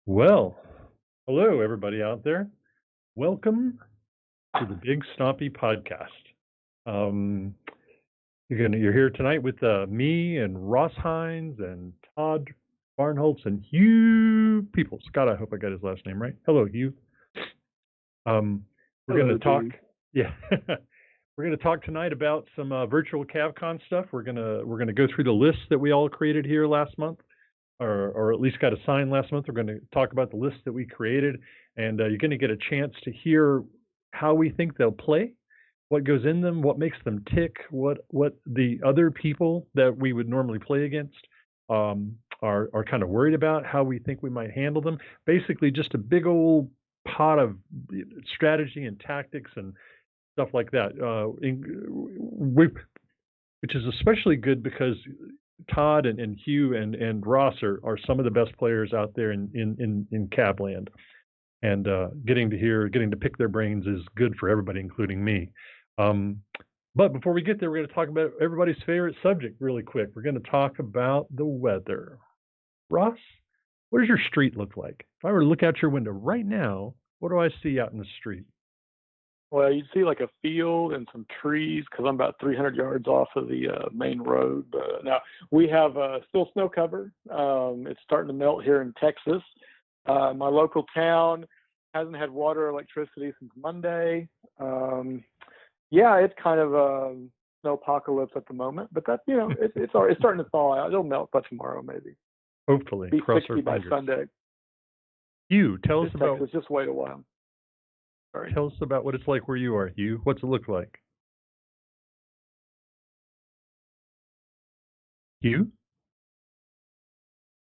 Well, hello everybody out there. Welcome to the Big Stompy podcast. Um, you're here tonight with me and Ross Hines and Todd Barnholtz and Hugh People. Scott, I hope I got his last name right. Hello, Hugh. We're going to talk. Dude. Yeah, we're going to talk tonight about some virtual CAV-CON stuff. We're gonna go through the list that we all created here last month. Or at least got assigned last month. We're going to talk about the list that we created, and you're going to get a chance to hear how we think they'll play, what goes in them, what makes them tick, what the other people that we would normally play against are kind of worried about, how we think we might handle them. Basically, just a big old pot of strategy and tactics and stuff like that. Which is especially good because Todd and Hugh and Ross are some of the best players out there in CAB land, and getting to pick their brains is good for everybody, including me. But before we get there, we're going to talk about everybody's favorite subject really quick. We're going to talk about the weather. Ross, what does your street look like? If I were to look out your window right now, what do I see out in the street? Well, you'd see like a field and some trees because I'm about 300 yards off of the main road. But now we have still snow cover. It's starting to melt here in Texas. My local town hasn't had water or electricity since Monday. Yeah, it's kind of a snow apocalypse at the moment, but that's it's starting to thaw out. It'll melt by tomorrow, maybe. Hopefully, Be cross 60 our by fingers. Sunday. Hugh, tell us about. Texas, just wait a while. Sorry. Tell us about what it's like where you are, Hugh. What's it look like? Hugh?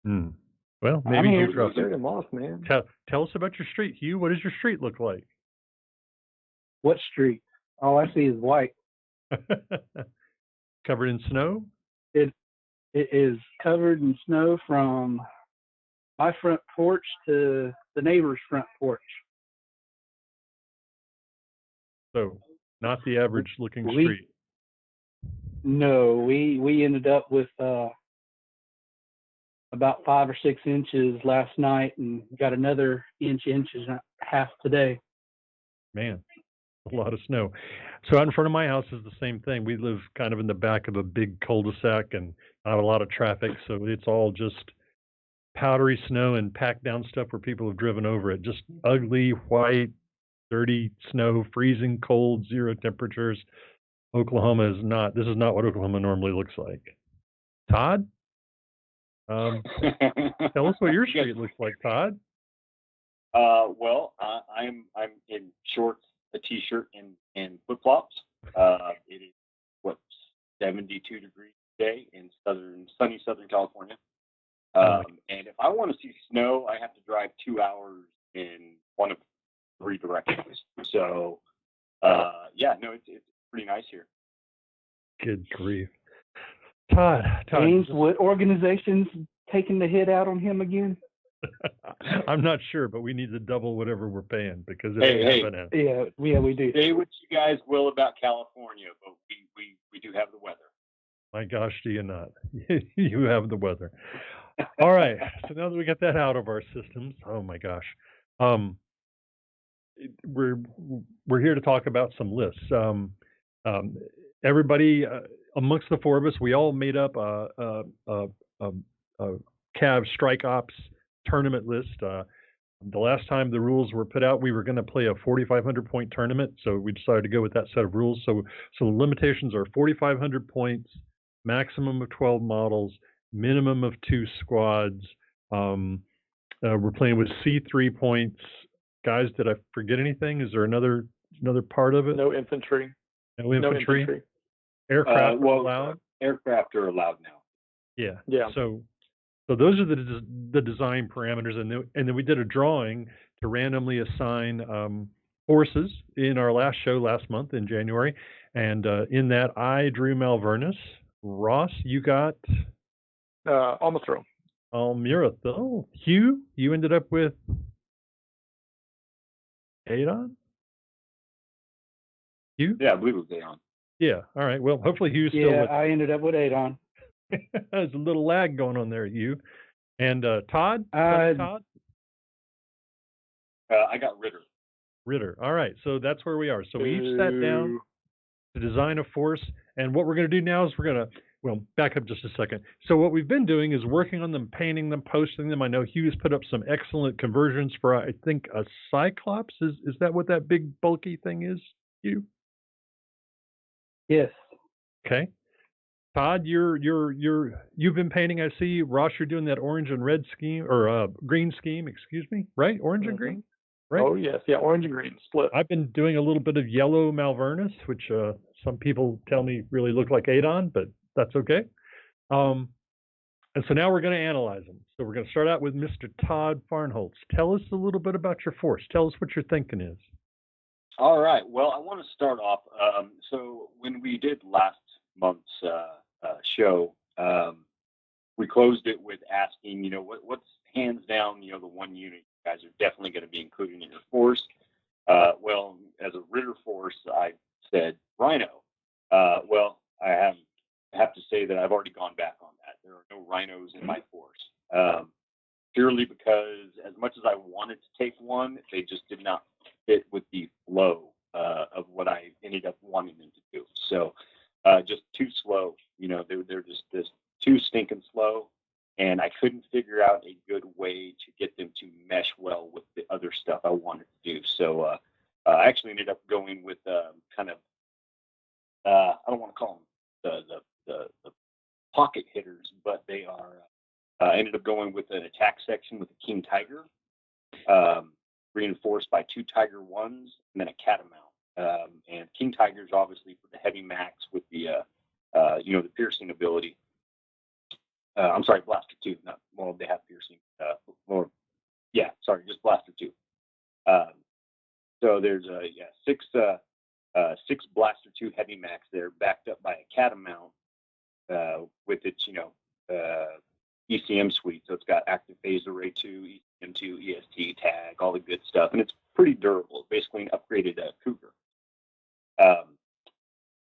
Well, maybe I'm you dropped here. I'm off, man. Tell us about your street, Hugh. What does your street look like? What street? All I see is white. Covered in snow? It is covered in snow from my front porch to the neighbor's front porch. So, not the average looking street. No, we ended up with about 5 or 6 inches last night and got another inch and a half today. Man, a lot of snow. So out in front of my house is the same thing. We live kind of in the back of a big cul-de-sac and not a lot of traffic, so it's all just powdery snow and packed down stuff where people have driven over it. Just ugly, white, dirty snow, freezing cold, 0 temperatures. This is not what Oklahoma normally looks like. Todd? Tell us what your street looks like, Todd. Well, I'm in shorts, a t-shirt, and flip-flops. It is 72 degrees today in sunny Southern California. And if I want to see snow, I have to drive 2 hours in one of 3 directions. So, it's pretty nice here. Good grief. Todd. James, what organization's taking the hit out on him again? I'm not sure, but we need to double whatever we're paying because Yeah, we do. Say what you guys will about California, but we do have the weather. My gosh, do you not? You have the weather. All right. So now that we got that out of our systems, oh my gosh, we're here to talk about some lists. Everybody amongst the 4 of us, we all made up a CAV Strike Ops tournament list. The last time the rules were put out, we were going to play a 4,500 point tournament, so we decided to go with that set of rules. So the limitations are 4,500 points, maximum of 12 models, minimum of 2 squads. We're playing with C3 points. Guys, did I forget anything? Is there another part of it? No infantry. No infantry. Aircraft are allowed. Aircraft are allowed now. Yeah. So those are the design parameters, and then we did a drawing to randomly assign forces in our last show last month in January, and in that I drew Malvernus. Ross, you got Almithro. Almira, though. Hugh, you ended up with Adon. Hugh? Yeah, I believe it was Adon. Yeah. All right. Well, hopefully Hugh's still with. I ended up with Adon. There's a little lag going on there, Hugh. And Todd? Todd? I got Ritter. Ritter. All right, so that's where we are. So we each sat down to design a force, and what we're going to do now is well, back up just a second. So what we've been doing is working on them, painting them, posting them. I know Hugh's put up some excellent conversions for, I think, a Cyclops. Is that what that big bulky thing is, Hugh? Yes. Okay. Todd, you've been painting. I see. Ross, you're doing that orange and red scheme, or green scheme. Excuse me. Right? Orange and green. Right. Oh yes, yeah, orange and green split. I've been doing a little bit of yellow Malvernus, which some people tell me really look like Adon, but that's okay. And so now we're going to analyze them. So we're going to start out with Mr. Todd Farnholtz. Tell us a little bit about your force. Tell us what your thinking is. All right. Well, I want to start off. So when we did last month's show, we closed it with asking, what's hands down, the one unit you guys are definitely going to be including in your force. Well, as a Ritter force, I said Rhino. Well, I have to say that I've already gone back on that. There are no rhinos in my force, purely because as much as I wanted to take one, they just did not fit with the flow of what I ended up wanting them to do. So just too slow. They're just too stinking slow, and I couldn't figure out a good way to get them to mesh well with the other stuff I wanted to do. So I actually ended up going with kind of I don't want to call them the pocket hitters, but they are. Ended up going with an attack section with a King Tiger, reinforced by 2 Tiger 1s, and then a Catamount. And King Tiger's obviously for the heavy max with the the piercing ability. I'm sorry, Blaster 2. Well, they have piercing. Just Blaster 2. So there's 6 Blaster 2 heavy max there, backed up by a Catamount with its ECM suite. So it's got active phase array 2, ECM2, EST tag, all the good stuff, and it's pretty durable. Basically, an upgraded Cougar.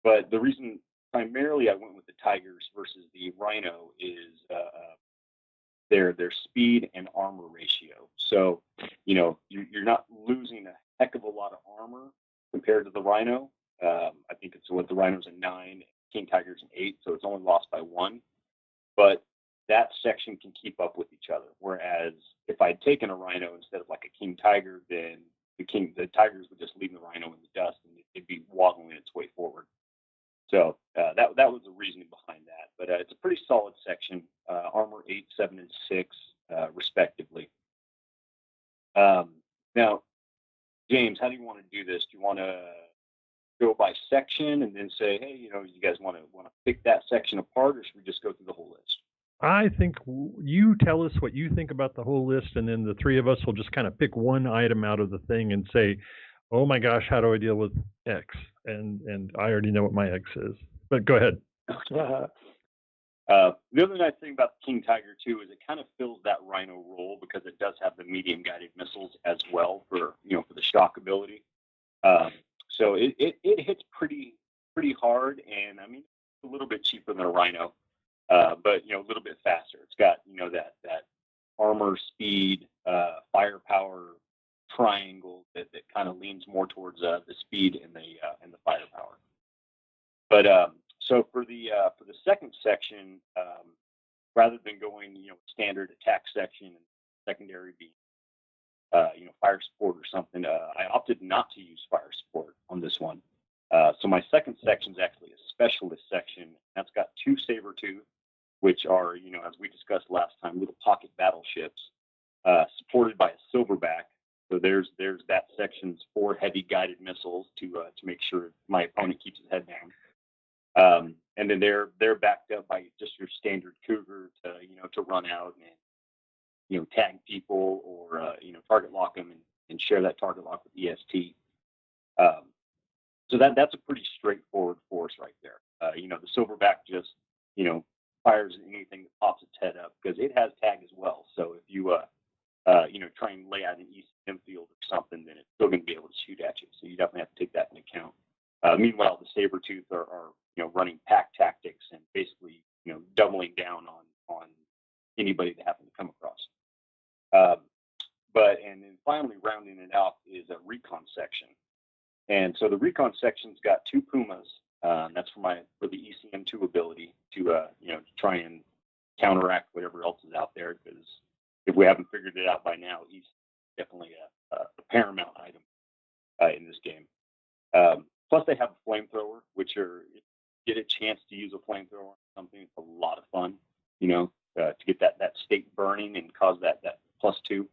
But the reason primarily I went with the Tigers versus the Rhino is their speed and armor ratio. So you're not losing a heck of a lot of armor compared to the Rhino. I think it's what the Rhino's a 9, King Tiger's an 8, so it's only lost by 1. But that section can keep up with each other. Whereas if I'd taken a Rhino instead of like a King Tiger, then the Tigers would just leave the Rhino in the dust and it'd be waddling its way forward. So that was the reasoning behind that. But it's a pretty solid section, armor 8, 7, and 6, respectively. Now, James, how do you want to do this? Do you want to go by section and then say, hey, you guys want to pick that section apart, or should we just go through the whole list? I think you tell us what you think about the whole list, and then the three of us will just kind of pick one item out of the thing and say, oh my gosh, how do I deal with X? And I already know what my X is. But go ahead. The other nice thing about the King Tiger 2 is it kind of fills that Rhino role because it does have the medium guided missiles as well for the shock ability. So it hits pretty hard, and I mean it's a little bit cheaper than a Rhino, but a little bit faster. It's got that armor, speed, firepower triangle that kind of leans more towards the speed and the firepower. But so for the second section, rather than going standard attack section and secondary being fire support or something, I opted not to use fire support on this one. So my second section is actually a specialist section. That's got 2 Saber-Tooth, which are as we discussed last time, little pocket battleships, supported by a Silverback. So there's that section's 4 heavy guided missiles to make sure my opponent keeps his head down. And then they're backed up by just your standard Cougar to run out and tag people or target lock them and share that target lock with EST. So that's a pretty straightforward force right there. The Silverback just fires at anything that pops its head up because it has tag as well. So if you try and lay out an ECM field or something, then it's still going to be able to shoot at you. So you definitely have to take that into account. Meanwhile, the Saber-Tooth are running pack tactics and basically doubling down on anybody they happen to come across. and then finally rounding it out is a recon section. And so the recon section's got 2 Pumas. That's for the ECM2 ability to try and counteract whatever else is out there. Because if we haven't figured it out by now, he's definitely a paramount item in this game. Plus, they have a flamethrower, which if you get a chance to use a flamethrower on something, it's a lot of fun. To get that state burning and cause that +2.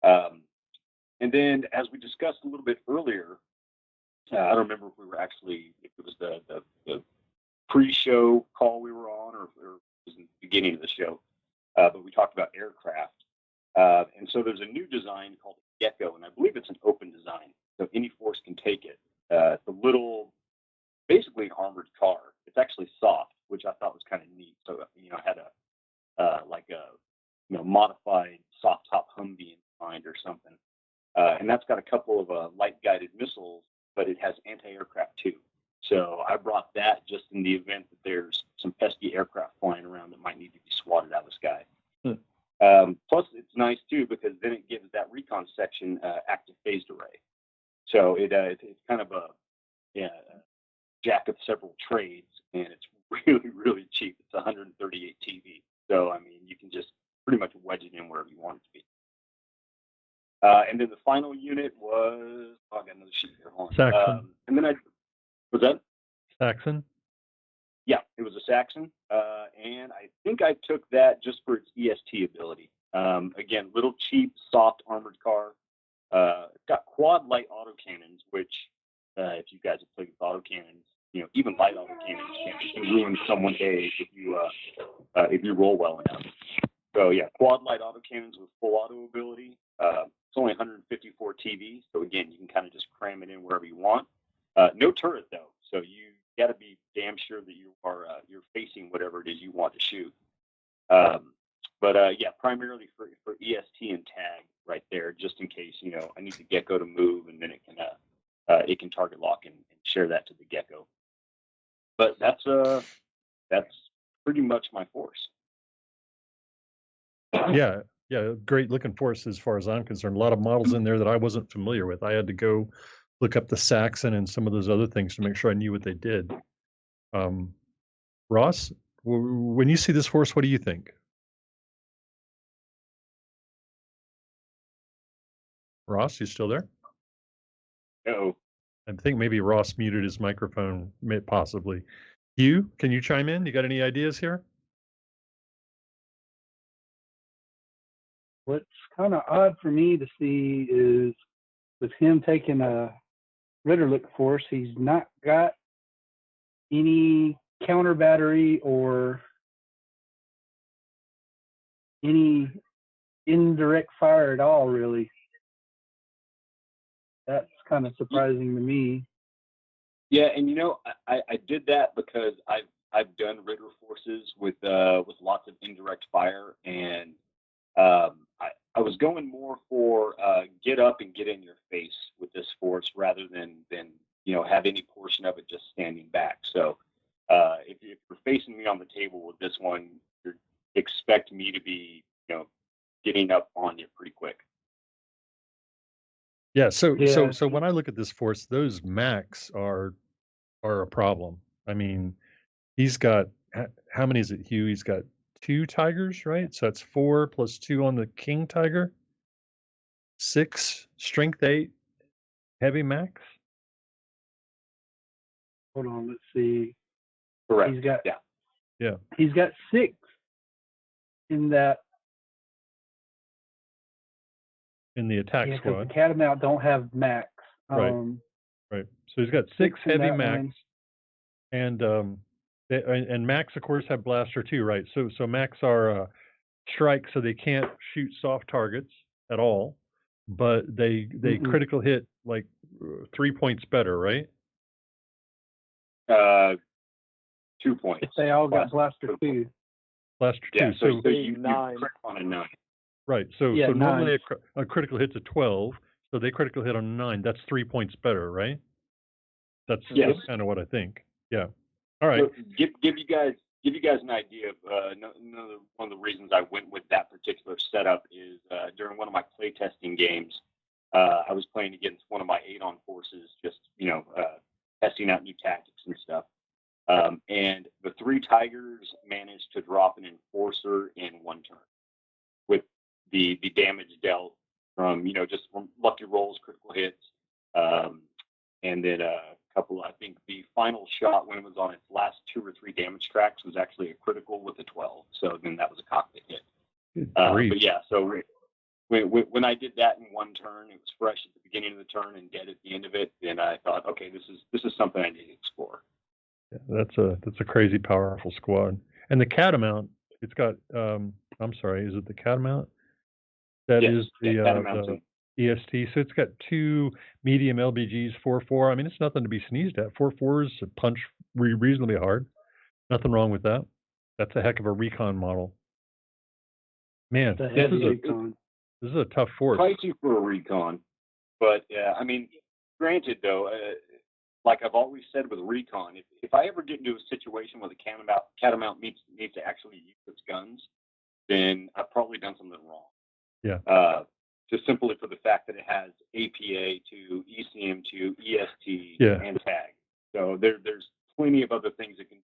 And then, as we discussed a little bit earlier, I don't remember if it was the pre-show call we were on, or it was in the beginning of the show, but we talked about aircraft. And so there's a new design called Gecko, and I believe it's an open design, so any force can take it. It's a little, basically an armored car. It's actually soft, which I thought was kind of neat. So, I had a modified soft top Humvee in mind or something. And that's got a couple of light guided missiles, but it has anti-aircraft too. So I brought that just in the event that there's some pesky aircraft flying around that might need to be swatted out of the sky. Plus, it's nice too because then it gives that recon section active phased array. So it's kind of a jack of several trades, and it's really, really cheap. It's 138 TV. So, I mean, you can just pretty much wedge it in wherever you want it to be. And then the final unit was, I got another sheet here. Hold on. Saxon. And then was that? Saxon? Yeah, it was a Saxon. And I think I took that just for its EST ability. Again, little cheap, soft armored car. It's got quad light autocannons, which, if you guys have played with autocannons, even light autocannons can ruin someone's day if you roll well enough. So yeah, quad light autocannons with full auto ability. It's only 154 TV, so again, you can kind of just cram it in wherever you want. No turret though, so you got to be damn sure that you're facing whatever it is you want to shoot. But yeah, primarily for EST and tag right there, just in case I need the Gecko to move, and then it can target lock and share that to the Gecko. But that's pretty much my force. Yeah, great looking force as far as I'm concerned. A lot of models in there that I wasn't familiar with. I had to go look up the Saxon and some of those other things to make sure I knew what they did. Ross, when you see this force, what do you think? Ross, you still there? No. I think maybe Ross muted his microphone, possibly. Hugh, can you chime in? You got any ideas here? What's kind of odd for me to see is with him taking a Ritterlich force, he's not got any counter battery or any indirect fire at all, really. That's kind of surprising to me. Yeah, and I did that because I've done Ritter forces with lots of indirect fire, and I was going more for get up and get in your face with this force rather than have any portion of it just standing back. So if you're facing me on the table with this one, you expect me to be getting up on you pretty quick. Yeah, so when I look at this force, those Macs are a problem. I mean, he's got, how many is it, Hugh? He's got 2 Tigers, right? So that's 4 plus 2 on the King Tiger. 6, strength 8, heavy Max. Hold on, let's see. Correct. He's got Yeah. He's got 6 in that. In the attack squad. The Catamount don't have Max. Right. Right. So he's got 6 heavy Max, and Max of course have blaster too, right? So Max are strike, so they can't shoot soft targets at all, but they critical hit like 3 points better, right? 2 points. If they all got blaster 2. Blaster 2. Yeah, so you 9 on a 9. Right. So normally 9. a critical hit's a 12, so they critical hit on 9. That's 3 points better, right? That's kind of what I think. Yeah. All right. So give you guys give you guys an idea of one of the reasons I went with that particular setup is during one of my playtesting games, I was playing against one of my 8-on forces, just testing out new tactics and stuff. And the 3 tigers managed to drop an enforcer in 1 turn with the damage dealt from just from lucky rolls, critical hits, and then a couple. I think the final shot when it was on its last 2 or 3 damage tracks was actually a critical with a 12. So then that was a cockpit hit. But yeah, so when I did that in 1 turn, it was fresh at the beginning of the turn and dead at the end of it. Then I thought, okay, this is something I need to explore. Yeah, that's a crazy powerful squad. And the Catamount, it's got I'm sorry, is it the Catamount? That Yes, is the Catamount. EST. So it's got 2 medium LBGs, 4.4. I mean, it's nothing to be sneezed at. 4.4s punch reasonably hard. Nothing wrong with that. That's a heck of a recon model. Man, The this heavy is recon. this is a tough force. Pricey for a recon, but I mean, granted though, like I've always said with recon, if I ever get into a situation where the Catamount needs to actually use its guns, then I've probably done something wrong. Yeah. Just simply for the fact that it has APA to ECM to EST Yeah. and tag. So there's plenty of other things that can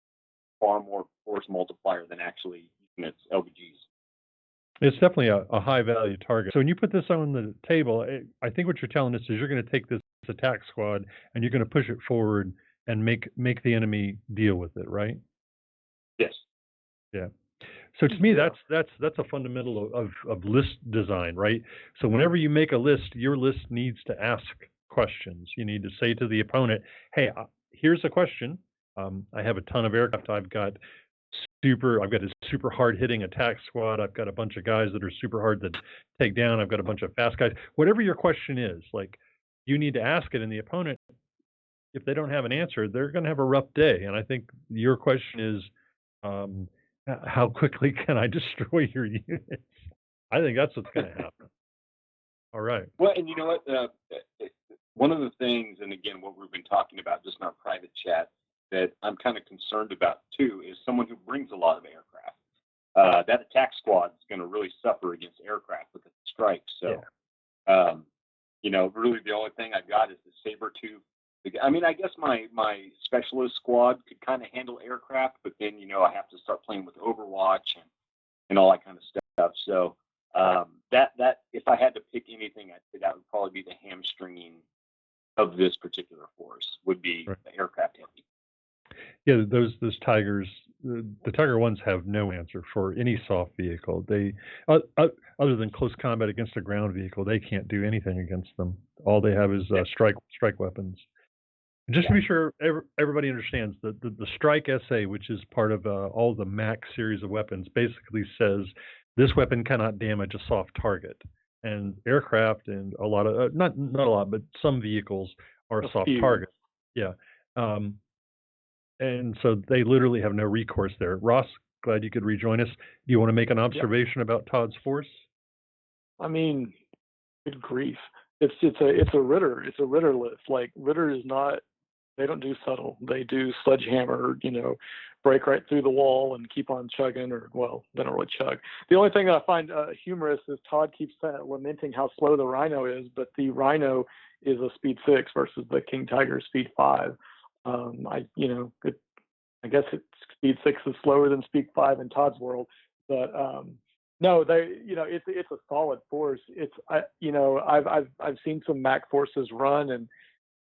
far more force multiplier than actually using its LBGs. It's definitely a high value target. So when you put this on the table, I think what you're telling us is you're going to take this attack squad and you're going to push it forward and make the enemy deal with it, right? Yes. Yeah. So to me, that's a fundamental of list design, right? So whenever you make a list, your list needs to ask questions. You need to say to the opponent, "Hey, here's a question. I have a ton of aircraft. I've got a super hard hitting attack squad. I've got a bunch of guys that are super hard to take down. I've got a bunch of fast guys. Whatever your question is, like you need to ask it, and the opponent, if they don't have an answer, they're going to have a rough day. And I think your question is, how quickly can I destroy your units? I think that's what's going to happen. All right. Well, and you know what? One of the things, and again, what we've been talking about just in our private chat, that I'm kind of concerned about too, is someone who brings a lot of aircraft. That attack squad is going to really suffer against aircraft with the strikes. So, really the only thing I've got is the Saber-tooth. I mean, I guess my specialist squad could kind of handle aircraft, but then, I have to start playing with Overwatch and all that kind of stuff. So that if I had to pick anything, I'd say that would probably be the hamstringing of this particular force would be the aircraft heavy. Yeah, those Tigers, the Tiger ones have no answer for any soft vehicle. They, other than close combat against a ground vehicle, they can't do anything against them. All they have is strike weapons. Just to be sure everybody understands, the Strike SA, which is part of all the MAC series of weapons, basically says this weapon cannot damage a soft target. And aircraft and a lot of, not a lot, but some vehicles are soft targets. Yeah. And so they literally have no recourse there. Ross, glad you could rejoin us. Do you want to make an observation about Todd's force? I mean, good grief. It's a Ritter. It's a Ritter list. Like Ritter is not. They don't do subtle. They do sledgehammer, break right through the wall and keep on chugging, or, well, they don't really chug. The only thing that I find humorous is Todd keeps lamenting how slow the Rhino is, but the Rhino is a speed 6 versus the King Tiger speed 5. I guess speed 6 is slower than speed 5 in Todd's world, but no, it's a solid force. I've seen some MAC forces run,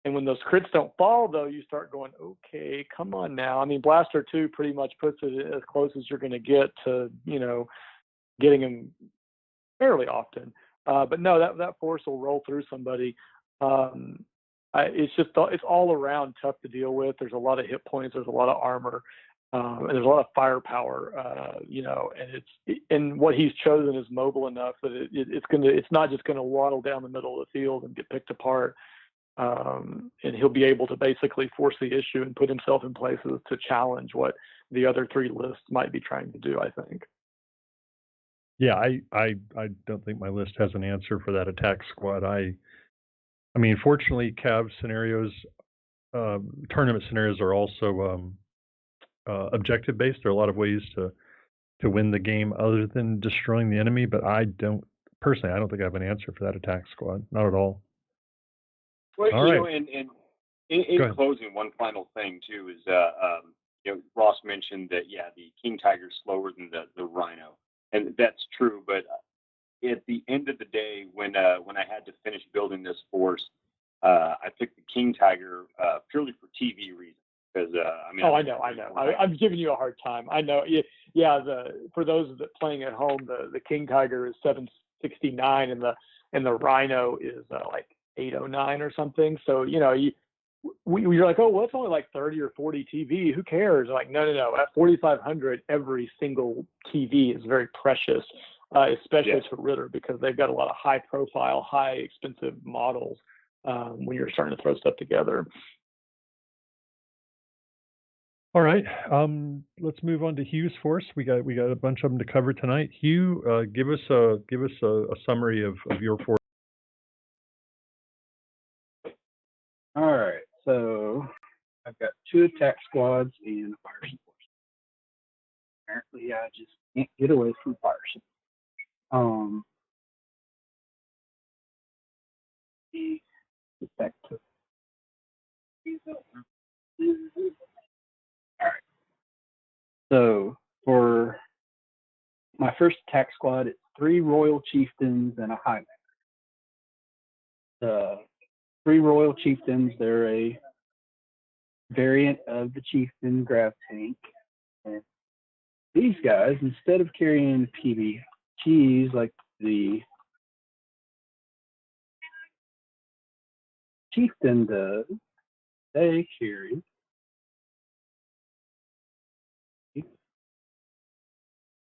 and when those crits don't fall, though, you start going, okay, come on now. I mean, Blaster 2 pretty much puts it as close as you're going to get to, getting him fairly often. But no, that force will roll through somebody. It's all around tough to deal with. There's a lot of hit points. There's a lot of armor. And there's a lot of firepower, and what he's chosen is mobile enough that it's not just going to waddle down the middle of the field and get picked apart. And he'll be able to basically force the issue and put himself in places to challenge what the other 3 lists might be trying to do, I think. Yeah, I don't think my list has an answer for that attack squad. I mean, fortunately, CAV scenarios, tournament scenarios are also objective based. There are a lot of ways to win the game other than destroying the enemy, but I don't think I have an answer for that attack squad. Not at all. Well, All right. and Go in ahead. closing, one final thing too is, Ross mentioned that the king tiger is slower than the rhino, and that's true. But at the end of the day, when I had to finish building this force, I picked the king tiger purely for TV reasons. Because I know. I'm giving you a hard time. I know. Yeah. For those that playing at home, the king tiger is 769, and the rhino is like 809 or something. So you're like, oh, well, it's only like 30 or 40 TV. Who cares? Like, no. At 4,500, every single TV is very precious, especially for Ritter, because they've got a lot of high profile, high expensive models when you're starting to throw stuff together. All right, let's move on to Hugh's force. We got a bunch of them to cover tonight. Hugh, give us a summary of your force. All right, so I've got 2 attack squads and a fire support. Apparently, I just can't get away from fire support. Get back to. All right. So for my first attack squad, it's 3 royal chieftains and a Highlander. The 3 royal chieftains, they're a variant of the chieftain grav tank. And these guys, instead of carrying PBGs like the chieftain does, they carry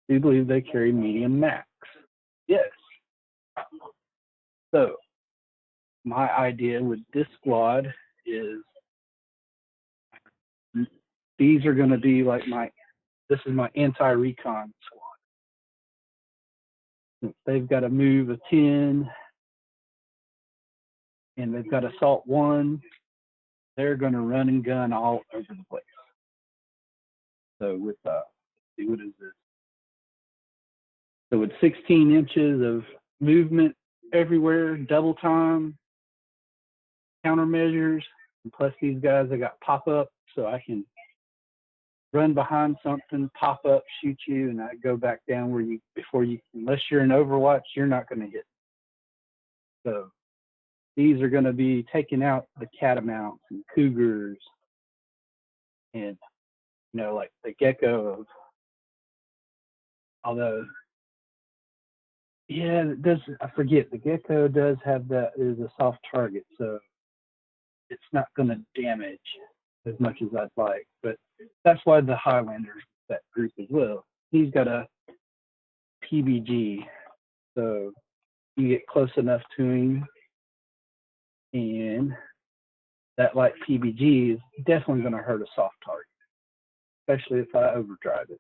do believe they carry medium max. Yes. So my idea with this squad is these are going to be like this is my anti-recon squad. Since they've got to move a 10 and they've got assault 1, they're going to run and gun all over the place. So with see, what is this? So with 16 inches of movement everywhere, double time, countermeasures, and plus these guys, I got pop up, so I can run behind something, pop up, shoot you, and I go back down where unless you're in Overwatch, you're not going to hit. So these are going to be taking out the catamounts and cougars and, like the gecko of, although, I forget, the gecko does have is a soft target, so it's not going to damage as much as I'd like, but that's why the Highlander's that group as well. He's got a PBG, so you get close enough to him, and that light PBG is definitely going to hurt a soft target, especially if I overdrive it.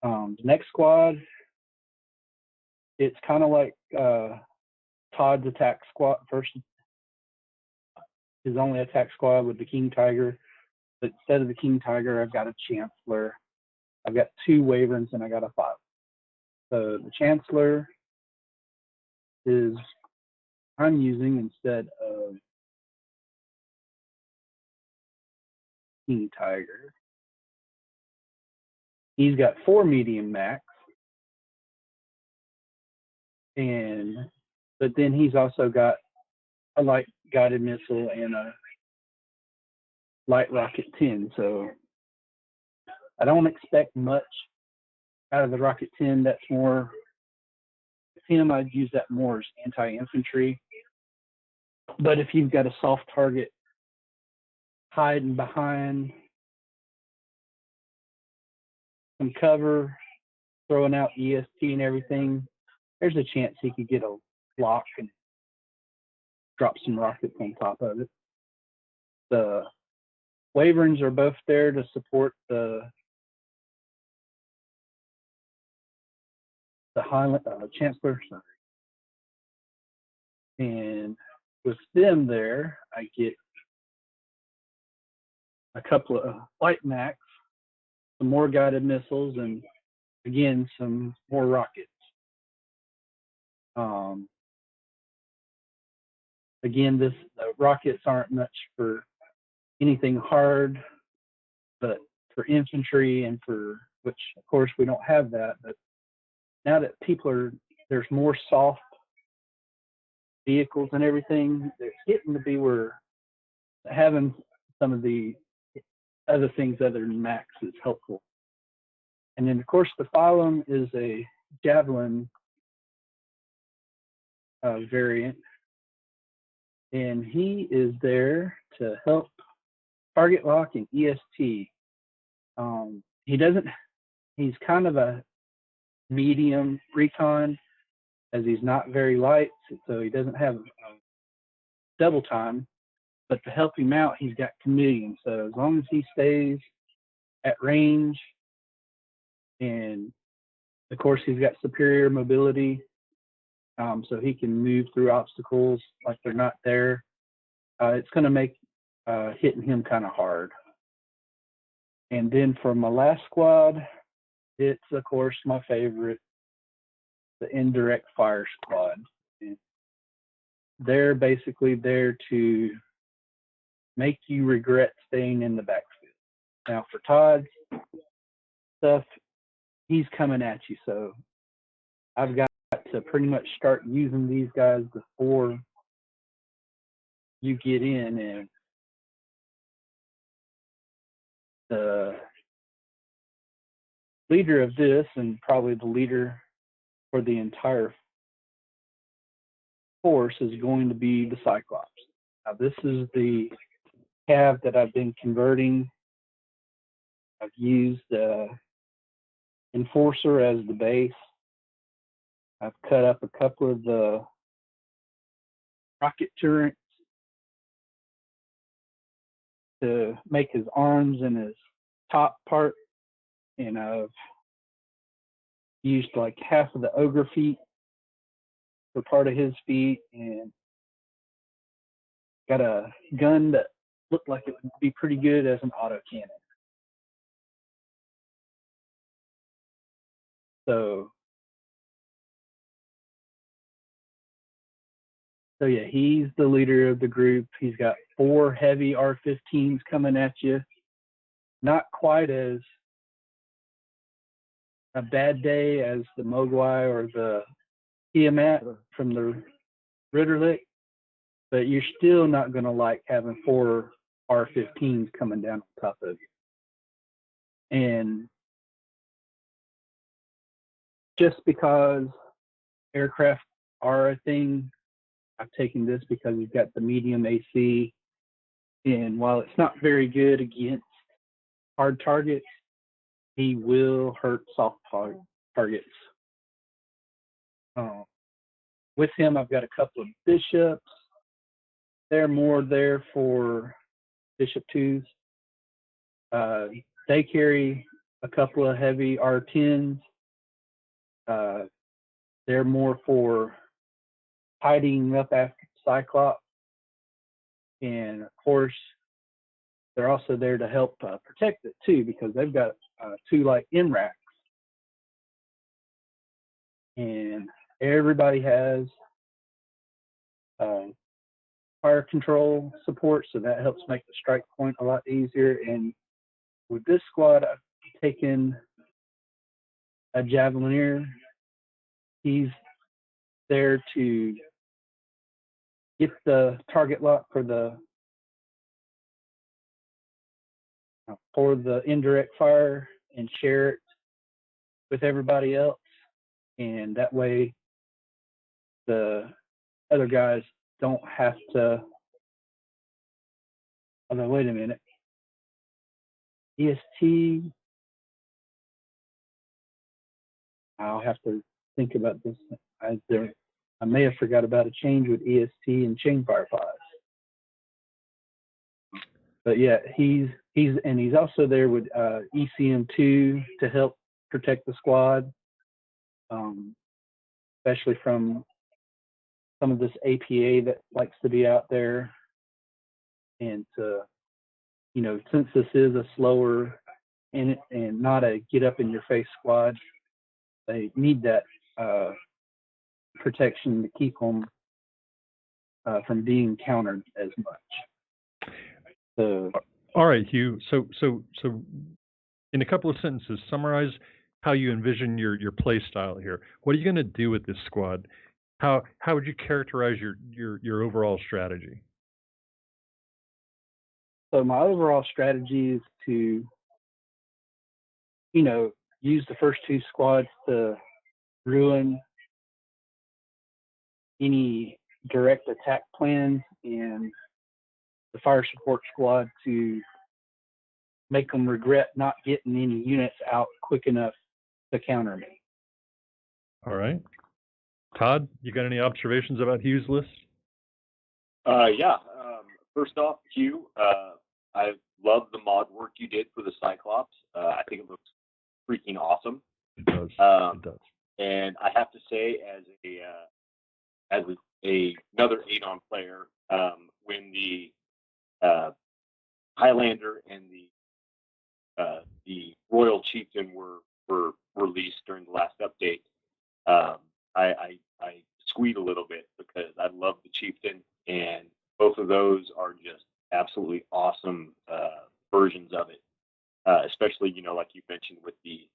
The next squad, it's kind of like Todd's attack squad his only attack squad with the King Tiger, but instead of the King Tiger, I've got a Chancellor. I've got 2 Wyverns and I got a 5. So the Chancellor is I'm using instead of King Tiger. He's got 4 medium max, but then he's also got a light guided missile and a light rocket 10. So I don't expect much out of the rocket 10. That's more him. I'd use that more as anti-infantry. But if you've got a soft target hiding behind some cover, throwing out EST and everything, there's a chance he could get a block and drop some rockets on top of it. The Wyverns are both there to support the Chancellor. Sorry. And with them there, I get a couple of light max, some more guided missiles, and again some more rockets. Again, the rockets aren't much for anything hard, but for infantry and for which, of course, we don't have that. But now that there's more soft vehicles and everything, it's getting to be where having some of the other things other than max is helpful. And then, of course, the phylum is a javelin variant, and he is there to help target lock and EST. He's kind of a medium recon, as he's not very light, so he doesn't have double time. But to help him out, he's got chameleon. So as long as he stays at range, and of course he's got superior mobility, so he can move through obstacles like they're not there. It's going to make hitting him kind of hard. And then for my last squad, it's of course my favorite, the indirect fire squad. And they're basically there to make you regret staying in the backfield. Now for Todd's stuff, he's coming at you, so I've got to pretty much start using these guys before you get in. And the leader of this, and probably the leader for the entire force, is going to be the Cyclops. Now this is the CAV that I've been converting. I've used Enforcer as the base. I've cut up a couple of the rocket turrets to make his arms and his top part, and I've used like half of the ogre feet for part of his feet, and got a gun that looked like it would be pretty good as an autocannon. So yeah, he's the leader of the group. He's got 4 heavy R-15s coming at you. Not quite as a bad day as the Mogwai or the Tiamat from the Ritterlich, but you're still not going to like having 4 R-15s coming down on top of you. And just because aircraft are a thing, I've taken this because he's got the medium AC, and while it's not very good against hard targets, he will hurt soft targets. With him, I've got a couple of bishops. They're more there for bishop 2s. They carry a couple of heavy R10s. They're more for hiding up after Cyclops. And of course, they're also there to help protect it too, because they've got 2 like MRACs. And everybody has fire control support, so that helps make the strike point a lot easier. And with this squad, I've taken a Javelineer. He's there to get the target lock for the indirect fire and share it with everybody else, and that way the other guys don't have to. Oh no, wait a minute. EST. I'll have to think about this. I may have forgot about a change with EST and chain fire pods. But yeah, he's also there with ECM2 to help protect the squad, especially from some of this APA that likes to be out there, and to since this is a slower and not a get up in your face squad, they need that protection to keep them from being countered as much. So, all right, Hugh. So, in a couple of sentences, summarize how you envision your play style here. What are you going to do with this squad? How would you characterize your overall strategy? So my overall strategy is to, use the first two squads to ruin any direct attack plans, and the fire support squad to make them regret not getting any units out quick enough to counter me. All right. Todd, you got any observations about Hugh's list? Yeah. First off, Hugh, I love the mod work you did for the Cyclops. I think it looks freaking awesome. It does. It does. And I have to say, as another ADON player, when the Highlander and the Royal Chieftain were released during the last update, I squeed a little bit because I love the Chieftain, and both of those are just absolutely awesome versions of it. Especially, like you mentioned, with the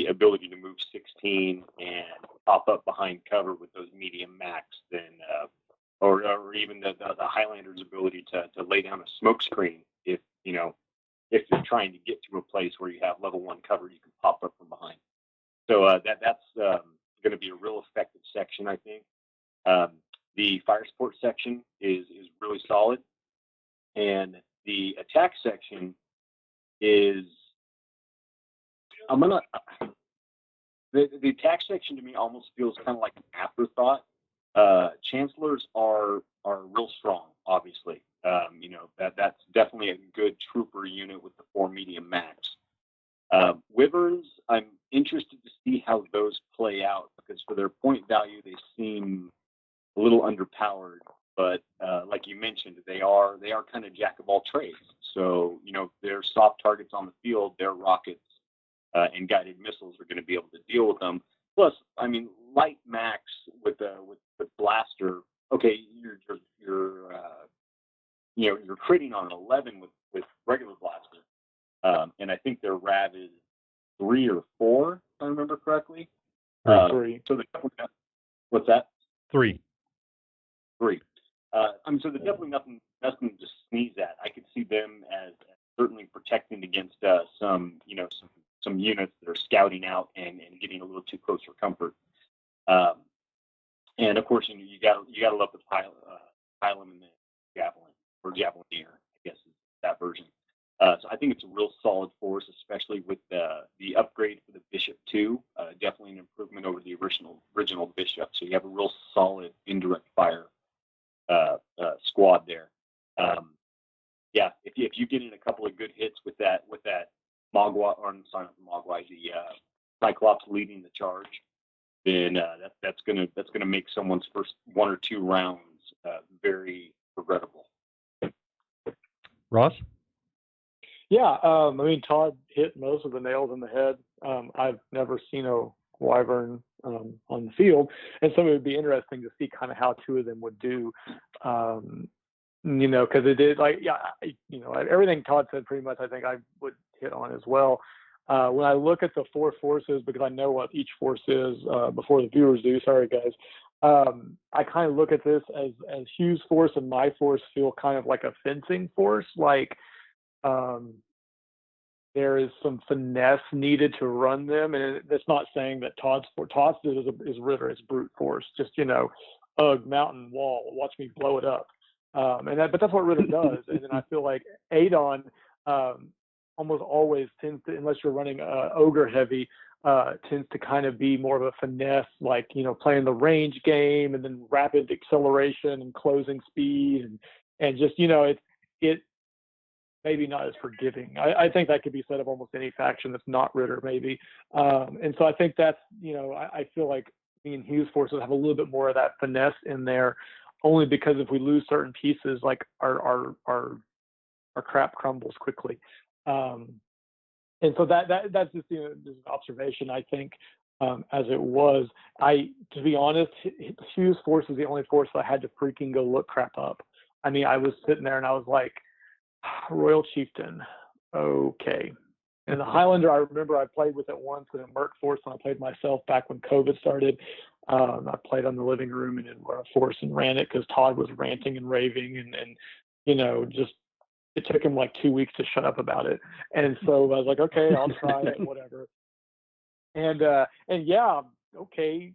ability to move 16 and pop up behind cover with those medium max, then or even the Highlander's ability to lay down a smoke screen if you're trying to get to a place where you have level 1 cover, you can pop up from behind. So that's going to be a real effective section, I think. The fire support section is really solid, and the attack section is the attack section to me almost feels kind of like an afterthought. Chancellors are real strong, obviously. That's definitely a good trooper unit with the 4 medium max. Wyverns, I'm interested to see how those play out, because for their point value, they seem a little underpowered. But like you mentioned, they are kind of jack of all trades. So their soft targets on the field, their rockets and guided missiles are going to be able to deal with them. Plus, I mean, light max with blaster. Okay, you're critting on an 11 with regular blaster, and I think their RAV is 3 or 4, if I remember correctly. 3. So what's that? 3. 3. So there's definitely nothing to sneeze at. I could see them as certainly protecting against some units that are scouting out and getting a little too close for comfort. And of course, you got to love the Pylum and the Javelin, or Javelineer, I guess is that version. So I think it's a real solid force, especially with the upgrade for the Bishop 2. Definitely an improvement over the original Bishop. So you have a real solid indirect fire squad there. Yeah, if you get in a couple of good hits with that Mogwai, or sorry, not the Mogwai, the Cyclops leading the charge, then that's gonna make someone's first 1 or 2 rounds very regrettable. Ross? Yeah, I mean, Todd hit most of the nails on the head. I've never seen a Wyvern on the field, and so it would be interesting to see kind of how 2 of them would do. Because it did, everything Todd said pretty much I think I would hit on as well. When I look at the 4 forces, because I know what each force is before the viewers do, sorry guys, I kind of look at this as Hugh's force and my force feel kind of like a fencing force. Like there is some finesse needed to run them, and that's not saying that Todd's is Ritter, it's brute force, just mountain wall, watch me blow it up. But that's what Ritter does. And then I feel like ADON almost always tends to, unless you're running ogre heavy, tends to kind of be more of a finesse, like playing the range game and then rapid acceleration and closing speed and just it maybe not as forgiving. I think that could be said of almost any faction that's not Ritter, maybe. And so I think that's I feel like me and Hugh's forces have a little bit more of that finesse in there. Only because if we lose certain pieces, like our crap crumbles quickly. And so that's just, just an observation, I think, as it was. To be honest, Hugh's force is the only force I had to freaking go look crap up. I mean, I was sitting there and I was like, Royal Chieftain, okay. And the Highlander, I remember I played with it once in a Merc force, and I played myself back when COVID started. I played on the living room and in a force and ran it because Todd was ranting and raving, and just it took him like 2 weeks to shut up about it. And so I was like, okay, I'll try it, whatever. And yeah, okay,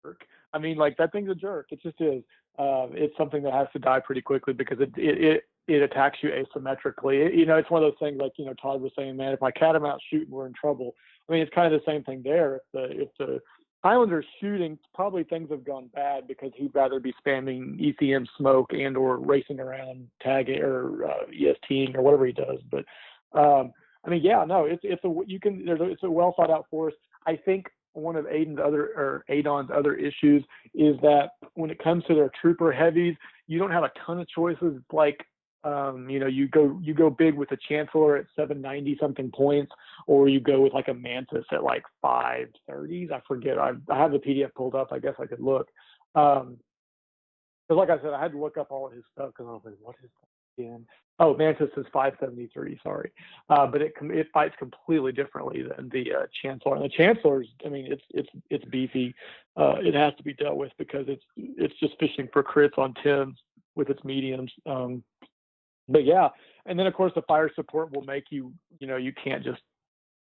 jerk. I mean, like, that thing's a jerk. It just is. It's something that has to die pretty quickly because it attacks you asymmetrically. It's one of those things, like, Todd was saying, man, if my Catamount's shooting, we're in trouble. I mean, it's kind of the same thing there. If the Highlander's shooting, probably things have gone bad because he'd rather be spamming ECM smoke and or racing around tagging or ESTing or whatever he does. But I mean, yeah, no, it's a well thought out force. I think one of Adon's other issues is that when it comes to their trooper heavies, you don't have a ton of choices. It's like, you go big with a Chancellor at 790 something points, or you go with like a Mantis at like 530s. I forget. I have the PDF pulled up. I guess I could look. Because like I said, I had to look up all of his stuff because I was like, what is that again? Oh, Mantis is 573. Sorry, but it fights completely differently than the Chancellor. And the Chancellor's, I mean, it's beefy. It has to be dealt with because it's just fishing for crits on 10s with its mediums. But yeah, and then of course the fire support will make you can't just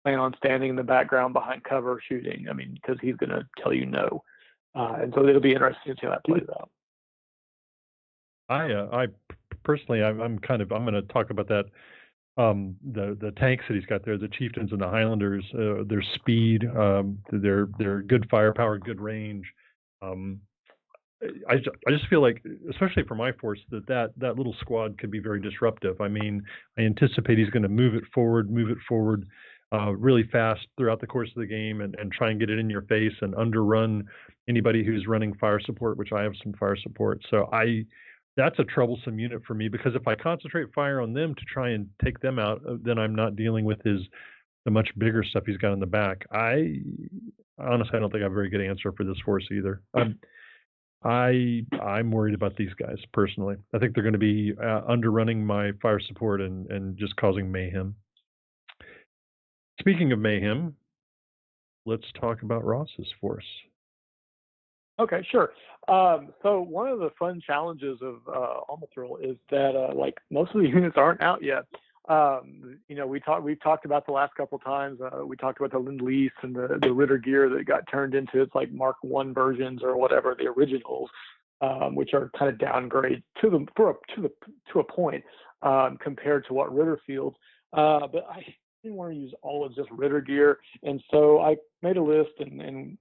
plan on standing in the background behind cover shooting. I mean, because he's going to tell you no, and so it'll be interesting to see how that plays out. I personally, I'm going to talk about that. The tanks that he's got there, the Chieftains and the Highlanders, their speed, their good firepower, good range. I just feel like, especially for my force, that little squad could be very disruptive. I mean, I anticipate he's going to move it forward really fast throughout the course of the game and try and get it in your face and underrun anybody who's running fire support, which I have some fire support. So that's a troublesome unit for me, because if I concentrate fire on them to try and take them out, then I'm not dealing with the much bigger stuff he's got in the back. Honestly, I don't think I have a very good answer for this force either. I'm worried about these guys personally. I think they're going to be underrunning my fire support and just causing mayhem. Speaking of mayhem, let's talk about Ross's force. Okay, sure. So one of the fun challenges of Almathril is that like most of the units aren't out yet. We've talked about the last couple of times. We talked about the Lend-Lease and the Ritter gear that got turned into its like Mark I versions or whatever, the originals, which are kind of downgrades to a point compared to what Ritter fields. But I didn't want to use all of just Ritter gear, and so I made a list, and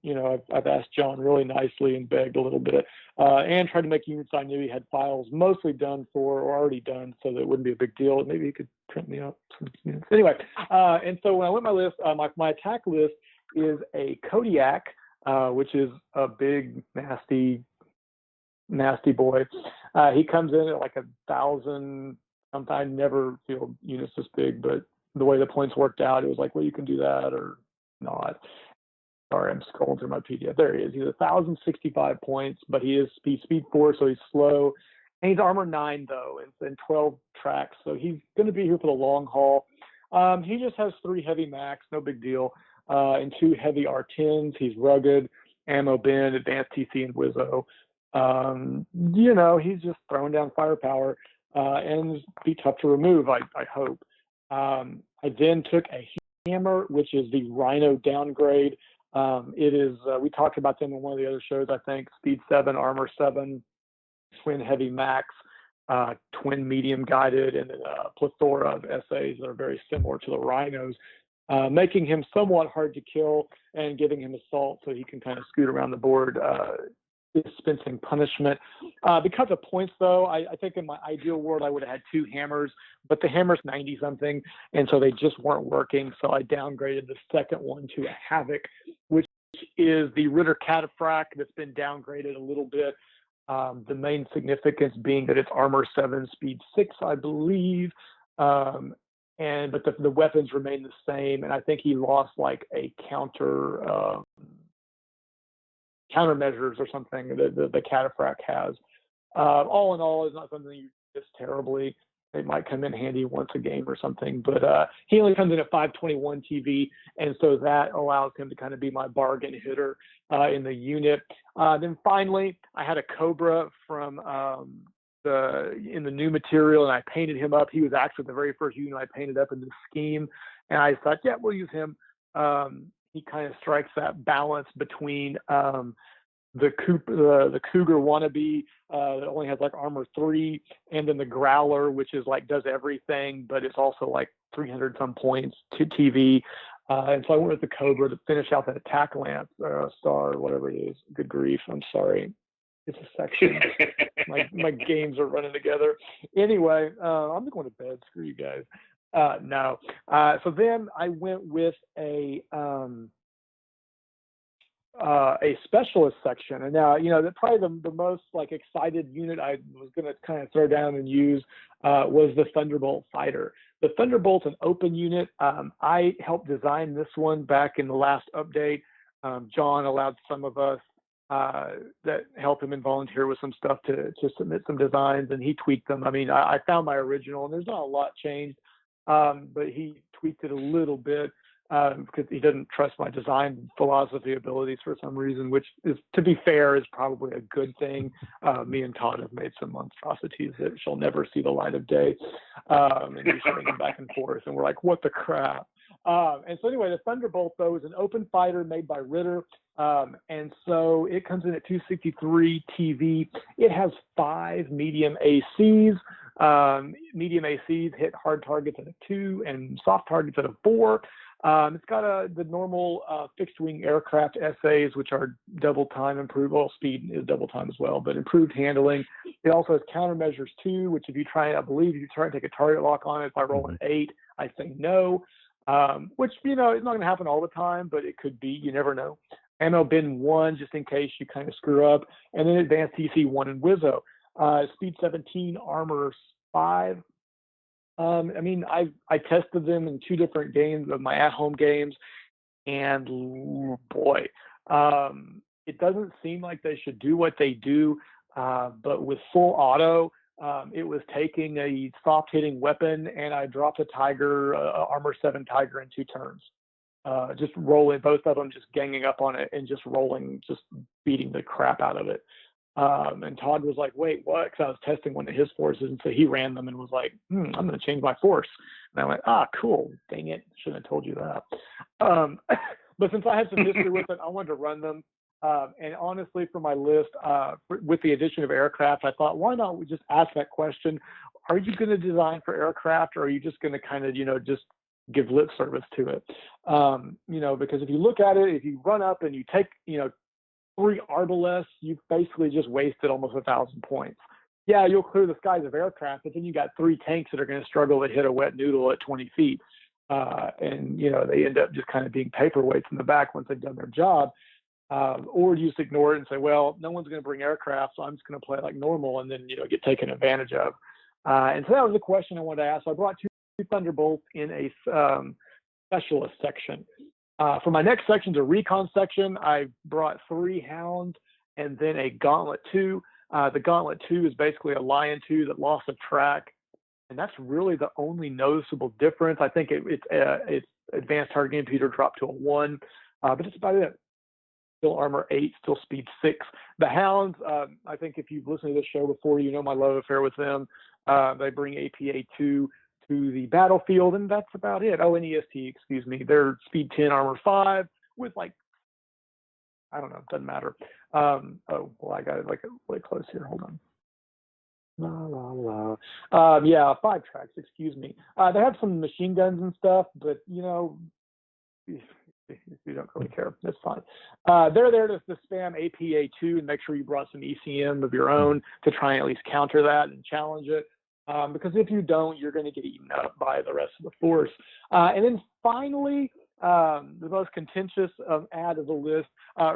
I've asked John really nicely and begged a little bit, and tried to make units I knew he had files mostly done for or already done, so that it wouldn't be a big deal. Maybe he could print me out some units. Anyway, and so when I went my list, my attack list is a Kodiak, which is a big nasty boy. He comes in at like 1,000. I never field units this big, but the way the points worked out, it was like, well, you can do that or not. Sorry, I'm scrolling through my PDF. There he is. He's 1,065 points, but he is speed 4, so he's slow. And he's armor 9, though, and 12 tracks. So he's going to be here for the long haul. He just has 3 heavy max, no big deal, and 2 heavy R10s. He's rugged, ammo bin, advanced TC, and Wizzo. He's just throwing down firepower and be tough to remove, I hope. I then took a hammer, which is the Rhino downgrade. It is, we talked about them in one of the other shows, I think, speed 7, armor 7, twin heavy max, twin medium guided, and a plethora of essays that are very similar to the Rhinos, making him somewhat hard to kill and giving him assault so he can kind of scoot around the board, dispensing punishment. Because of points, though, I think in my ideal world I would have had 2 hammers, but the hammer's 90 something, and so they just weren't working. So I downgraded the second one to a Havoc, which is the Ritter Cataphract that's been downgraded a little bit. The main significance being that it's armor 7, speed 6, I believe, But the weapons remain the same, and I think he lost like a countermeasures or something that the cataphract has. All in all, it's not something you miss terribly. It might come in handy once a game or something, but he only comes in at 521 TV, and so that allows him to kind of be my bargain hitter in the unit. Then finally, I had a Cobra from in the new material, and I painted him up. He was actually the very first unit I painted up in the scheme, and I thought, yeah, we'll use him. He kind of strikes that balance between the Cougar wannabe that only has like armor 3, and then the Growler, which is like does everything, but it's also like 300 some points to TV. And so I went with the Cobra to finish out that attack lance star, whatever it is. Good grief, I'm sorry. It's a section. my games are running together. Anyway, I'm going to bed. Screw you guys. No. So then I went with a specialist section, and now probably the most like excited unit I was going to kind of throw down and use was the Thunderbolt fighter. The Thunderbolt's an open unit. I helped design this one back in the last update. John allowed some of us that helped him and volunteer with some stuff to submit some designs, and he tweaked them. I mean, I found my original, and there's not a lot changed, but he tweaked it a little bit. Because he doesn't trust my design philosophy abilities for some reason, which is, to be fair, is probably a good thing. Me and Todd have made some monstrosities that shall never see the light of day, and we're swinging back and forth, and we're like, what the crap? And so anyway, the Thunderbolt, though, is an open fighter made by Ritter, and so it comes in at 263 TV. It has 5 medium ACs. Medium ACs hit hard targets at a 2 and soft targets at a 4. It's got the normal fixed wing aircraft essays, which are double time improved. Well, speed is double time as well, but improved handling. It also has countermeasures too, which if you try, I believe, if you try and take a target lock on it, if I roll an 8, I say no, which, it's not going to happen all the time, but it could be. You never know. Ammo bin 1, just in case you kind of screw up. And then advanced TC 1 and Wizzo. Speed 17, armor 5. I mean, I tested them in 2 different games of my at-home games, and boy, it doesn't seem like they should do what they do, but with full auto, it was taking a soft-hitting weapon, and I dropped a Tiger, armor 7 Tiger in 2 turns. Just rolling, both of them just ganging up on it and just rolling, just beating the crap out of it. And Todd was like, wait, what? Because I was testing one of his forces, and so he ran them and was like, I'm going to change my force. And I went, cool. Dang it. Shouldn't have told you that. But since I had some history with it, I wanted to run them. And honestly, for my list, with the addition of aircraft, I thought, why not we just ask that question? Are you going to design for aircraft, or are you just going to kind of, just give lip service to it? Because if you look at it, if you run up and you take, 3 Arbalests, you've basically just wasted almost 1,000 points. Yeah, you'll clear the skies of aircraft, but then you got 3 tanks that are going to struggle to hit a wet noodle at 20 feet. And, they end up just kind of being paperweights in the back once they've done their job. Or you just ignore it and say, well, no one's going to bring aircraft, so I'm just going to play like normal and then, get taken advantage of. And so that was the question I wanted to ask. So I brought 2 Thunderbolts in a specialist section. For my next section, the recon section, I brought 3 Hounds and then a Gauntlet 2. The Gauntlet 2 is basically a Lion 2 that lost a track, and that's really the only noticeable difference. I think it's advanced target computer dropped to a 1, but that's about it. Still armor 8, still speed 6. The Hounds, I think if you've listened to this show before, you know my love affair with them. They bring APA 2 to the battlefield, and that's about it. Oh, and EST, excuse me. They're speed 10, armor 5 with I don't know, doesn't matter. I got it way close here. Hold on. Yeah, 5 tracks, excuse me. They have some machine guns and stuff, but if you don't really care, that's fine. They're there to spam APA 2 and make sure you brought some ECM of your own to try and at least counter that and challenge it. Because if you don't, you're going to get eaten up by the rest of the force. And then finally, the most contentious ad of the list.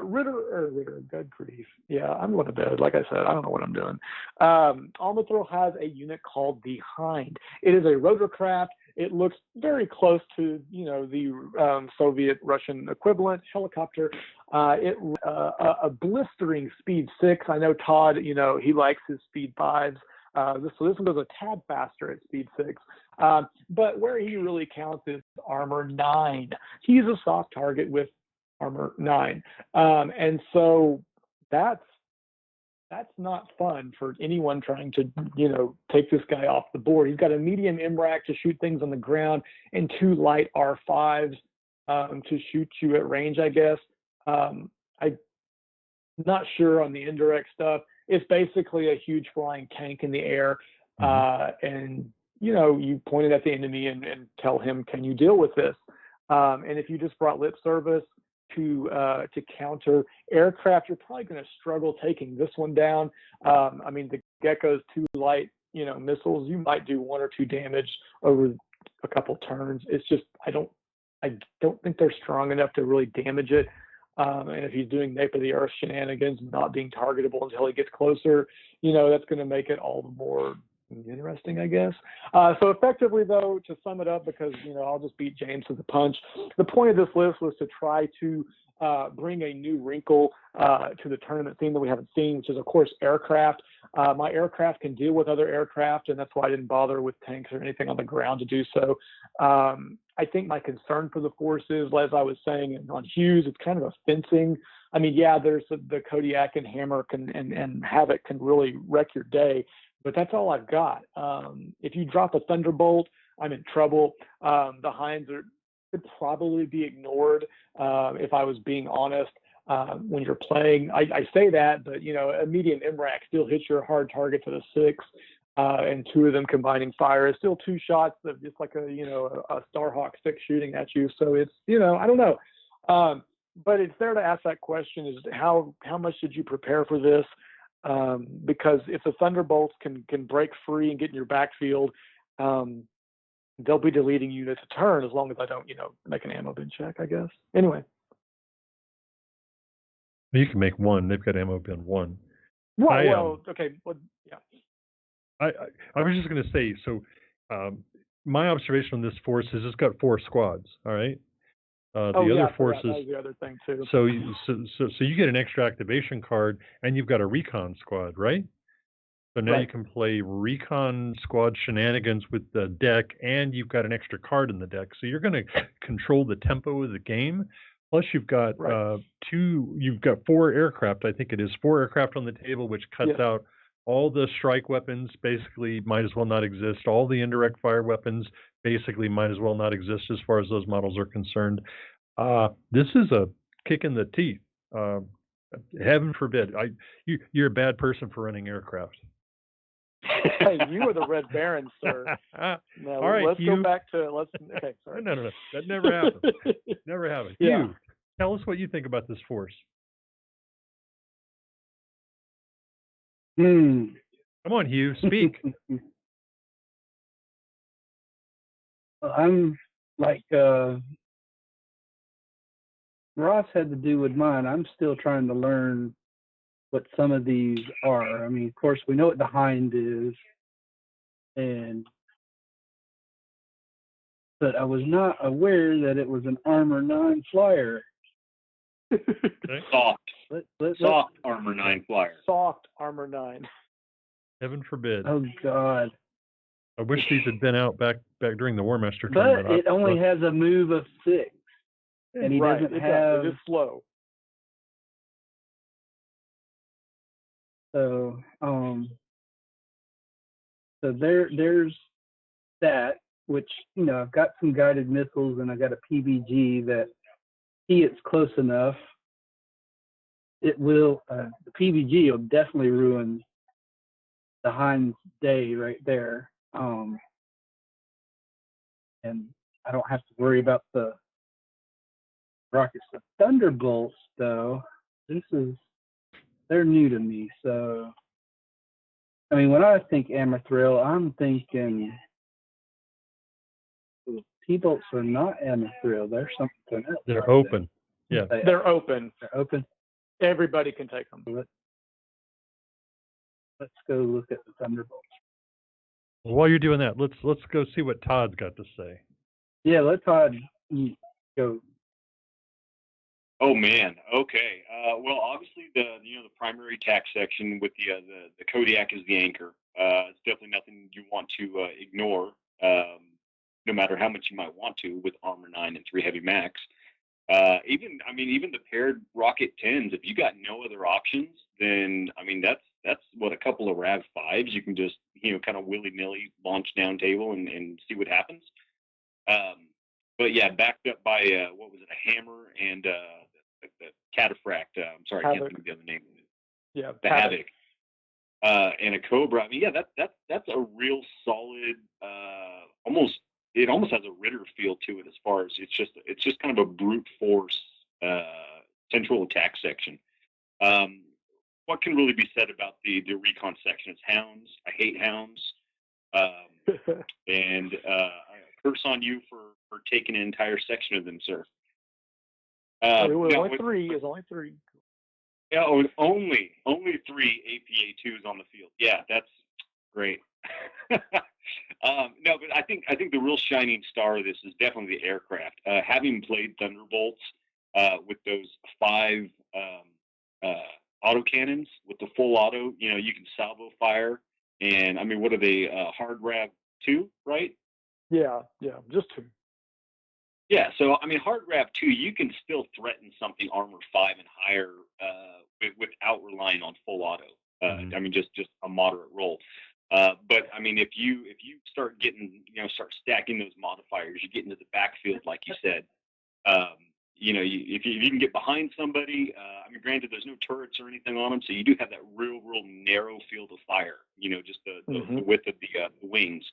Ritter, good grief. Yeah, I'm going to bed. Like I said, I don't know what I'm doing. Armathrill has a unit called the Hind. It is a rotorcraft. It looks very close to, the Soviet-Russian equivalent helicopter. A blistering speed 6. I know Todd, he likes his speed 5s. So this one goes a tad faster at speed 6. But where he really counts is armor 9. He's a soft target with armor 9. And so that's not fun for anyone trying to, take this guy off the board. He's got a medium MRAC to shoot things on the ground and 2 light R5s to shoot you at range, I guess. I'm not sure on the indirect stuff. It's basically a huge flying tank in the air. And, you point it at the enemy and tell him, can you deal with this? And if you just brought lip service to counter aircraft, you're probably going to struggle taking this one down. The Gecko's 2 light, missiles, you might do 1 or 2 damage over a couple turns. It's just, I don't think they're strong enough to really damage it. And if he's doing nape of the earth shenanigans, not being targetable until he gets closer, that's going to make it all the more interesting, I guess. So effectively, though, to sum it up, because, I'll just beat James to the punch, the point of this list was to try to bring a new wrinkle to the tournament theme that we haven't seen, which is, of course, aircraft. My aircraft can deal with other aircraft, and that's why I didn't bother with tanks or anything on the ground to do so. I think my concern for the force is, as I was saying on Hughes, it's kind of a fencing. There's the Kodiak and Hammer and Havoc can really wreck your day, but that's all I've got. If you drop a Thunderbolt, I'm in trouble. The Hinds could probably be ignored if I was being honest. When you're playing, I say that, but a medium MRAC still hits your hard target for the 6, and 2 of them combining fire is still 2 shots of just like a Starhawk 6 shooting at you. So it's I don't know, but it's there to ask that question: is how much did you prepare for this? Because if the Thunderbolts can break free and get in your backfield, they'll be deleting units a turn as long as I don't make an ammo bin check, I guess. Anyway. You can make 1. They've got ammo bin 1. Well, okay. Well, yeah. I was just going to say, so my observation on this force is it's got 4 squads. All right. Other forces. That was the other thing too. So you get an extra activation card, and you've got a recon squad, right? So now you can play recon squad shenanigans with the deck, and you've got an extra card in the deck. So you're going to control the tempo of the game. Plus, you've got 4 aircraft. I think it is 4 aircraft on the table, which cuts out all the strike weapons. Basically, might as well not exist. All the indirect fire weapons basically might as well not exist as far as those models are concerned. This is a kick in the teeth. Heaven forbid. You're a bad person for running aircraft. Hey, you are the Red Baron, sir. Now, all right, let's Hugh. go back to Okay, sorry. No. That never happened. Never happened. Yeah. Hugh, tell us what you think about this force. Come on, Hugh, speak. I'm like Ross had to do with mine. I'm still trying to learn what some of these are. Of course, we know what the Hind is, but I was not aware that it was an armor 9 flyer. Okay. Soft armor 9 flyer. Soft armor 9. Heaven forbid. Oh God! I wish these had been out back during the War Master But tournament. it only has a move of 6, and he doesn't have. It is slow. So there's that, which I've got some guided missiles, and I got a PBG that it's close enough. It will the PBG will definitely ruin the Hind's day right there. And I don't have to worry about the rockets. The Thunderbolts, though, they're new to me. So, when I think Armathrill, I'm thinking T-bolts are not antifrill. They're something else. They're open. Yeah. They're open. They're open. Everybody can take them. Let's go look at the Thunderbolts. Well, while you're doing that, let's go see what Todd's got to say. Yeah, let Todd go. Oh man. Okay. Well, obviously the primary tack section with the Kodiak is the anchor. It's definitely nothing you want to ignore, no matter how much you might want to with Armor 9 and 3 Heavy Max. Even the paired Rocket 10s. If you got no other options, then that's what a couple of Rav 5s you can just kind of willy nilly launch down table and see what happens. But yeah, backed up by what was it, a hammer and the cataphract. I'm sorry, I can't think of the other name. Yeah, the Havoc. And a Cobra. I mean, yeah, that's a real solid. It almost has a Ritter feel to it as far as it's just kind of a brute force central attack section. What can really be said about the recon section? It's hounds. I hate hounds. And curse on you for taking an entire section of them, sir. It was only three. It was only three. Yeah, only 3 APA 2s on the field. Yeah, that's great. No, but I think the real shining star of this is definitely the aircraft. Having played Thunderbolts with those 5 autocannons with the full auto, you can salvo fire. And I mean, what are they? Hard Rav 2, right? Yeah, just 2. Yeah, so I mean, Hard Rav 2, you can still threaten something Armor 5 and higher without relying on full auto. I mean, just a moderate roll. But I mean, if you start getting, start stacking those modifiers, you get into the backfield, like you said. If you can get behind somebody, I mean, granted, there's no turrets or anything on them, so you do have that real narrow field of fire. Just the width of the wings.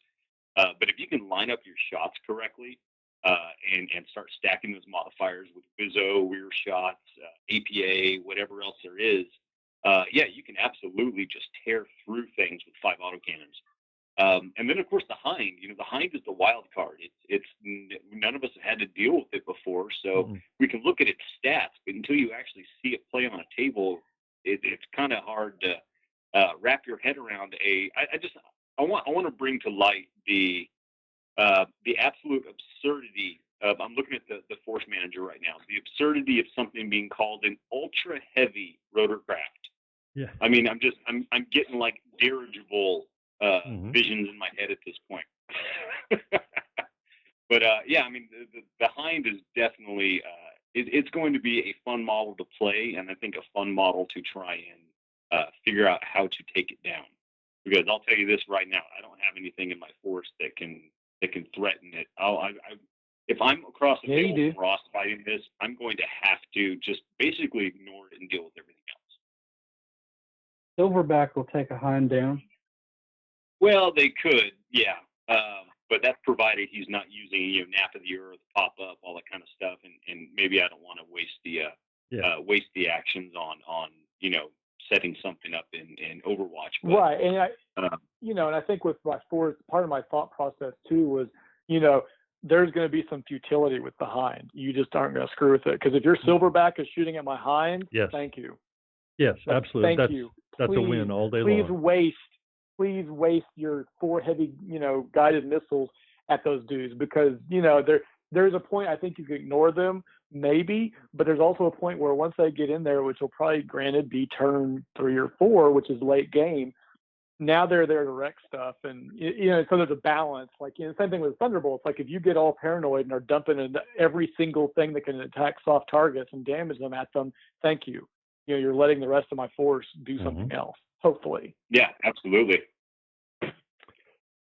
But if you can line up your shots correctly, and start stacking those modifiers with Wizzo, rear shots, APA, whatever else there is, yeah, you can absolutely just tear through things with 5 autocannons. And then, of course, the Hind. The Hind is the wild card. It's none of us have had to deal with it before, so we can look at its stats, but until you actually see it play on a table, it's kind of hard to wrap your head around. I want to bring to light the absolute absurdity of, I'm looking at the Force Manager right now, the absurdity of something being called an ultra heavy rotorcraft. Yeah. I mean, I'm getting like dirigible visions in my head at this point. But yeah, I mean, the Hind is definitely it's going to be a fun model to play, and I think a fun model to try and figure out how to take it down. Because I'll tell you this right now, I don't have anything in my force that can threaten it. If I'm across the table from Ross fighting this, I'm going to have to just basically ignore it and deal with everything else. Silverback will take a Hind down. Well, they could, yeah. But that's provided he's not using nap of the earth, pop up, all that kind of stuff, and maybe I don't want to waste the actions on setting something up in Overwatch. But, right, and and I think with my force, part of my thought process too was, there's going to be some futility with the Hind. You just aren't going to screw with it, because if your Silverback is shooting at my Hind, thank you. Yes, absolutely. Thank you. That's please, a win all day long. Please waste your 4 heavy, guided missiles at those dudes, because there's a point I think you can ignore them, maybe, but there's also a point where once they get in there, which will probably granted be turn 3 or 4, which is late game, now they're there to wreck stuff, and so there's a balance. Like same thing with Thunderbolts. Like if you get all paranoid and are dumping in every single thing that can attack soft targets and damage them at them, thank you. You're letting the rest of my force do something else. Hopefully. Yeah, absolutely.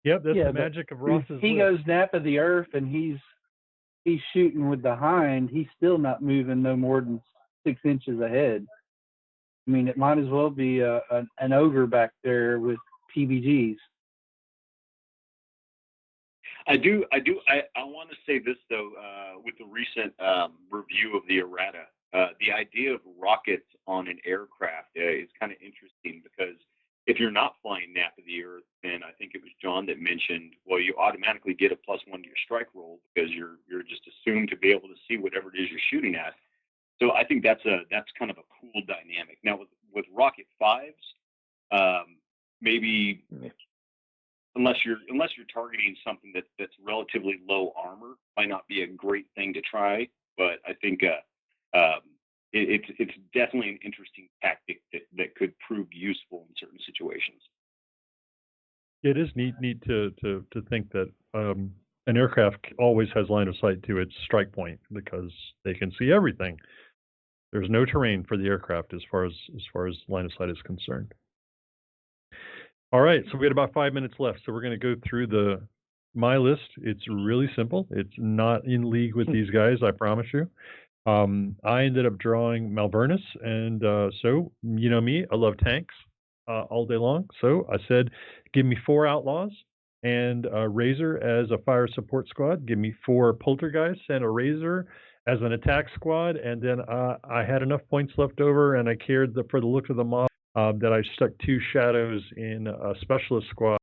Yep, that's the magic of Ross's He goes nap of the earth and he's shooting with the Hind. He's still not moving no more than 6 inches ahead. I mean, it might as well be an ogre back there with PBGs. I want to say this though, with the recent review of the errata, the idea of rockets on an aircraft is kind of interesting, because if you're not flying nap of the earth, then I think it was John that mentioned, well, you automatically get a +1 to your strike roll because you're just assumed to be able to see whatever it is you're shooting at. So I think that's kind of a cool dynamic. Now with Rocket 5s, maybe unless you're targeting something that's relatively low armor, might not be a great thing to try. But I think it's definitely an interesting tactic that could prove useful in certain situations. It is neat to think that an aircraft always has line of sight to its strike point because they can see everything. There's no terrain for the aircraft as far as line of sight is concerned. All right, so we had about 5 minutes left, so we're going to go through my list. It's really simple. It's not in league with these guys, I promise you. I ended up drawing Malvernus, and so you know me, I love tanks all day long. So I said, give me 4 outlaws and a Razor as a fire support squad. Give me 4 poltergeists and a Razor as an attack squad. And then I had enough points left over, and I cared for the look of the model that I stuck 2 shadows in a specialist squad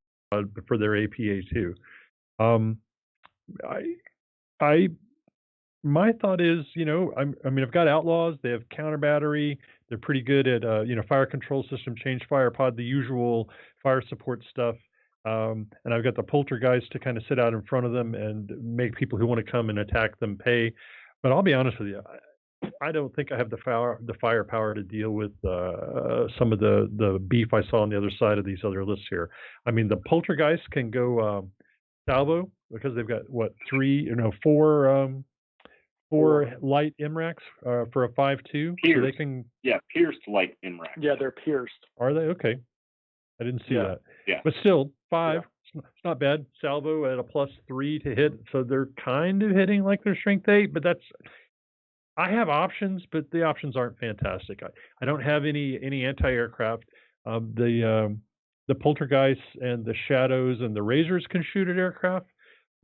for their APA too. My thought is, I mean, I've got outlaws. They have counter battery. They're pretty good at, fire control system, change fire pod, the usual fire support stuff. And I've got the poltergeist to kind of sit out in front of them and make people who want to come and attack them pay. But I'll be honest with you, I don't think I have the firepower to deal with some of the beef I saw on the other side of these other lists here. I mean, the poltergeist can go salvo because they've got four light MRACs for a 5.2. So they can pierced light MRACs. Yeah, they're pierced. Are they? Okay, I didn't see that. Yeah, but still 5. Yeah. It's not bad. Salvo at a +3 to hit, so they're kind of hitting like their strength 8. But I have options, but the options aren't fantastic. I don't have any anti-aircraft. The poltergeists and the shadows and the Razors can shoot at aircraft,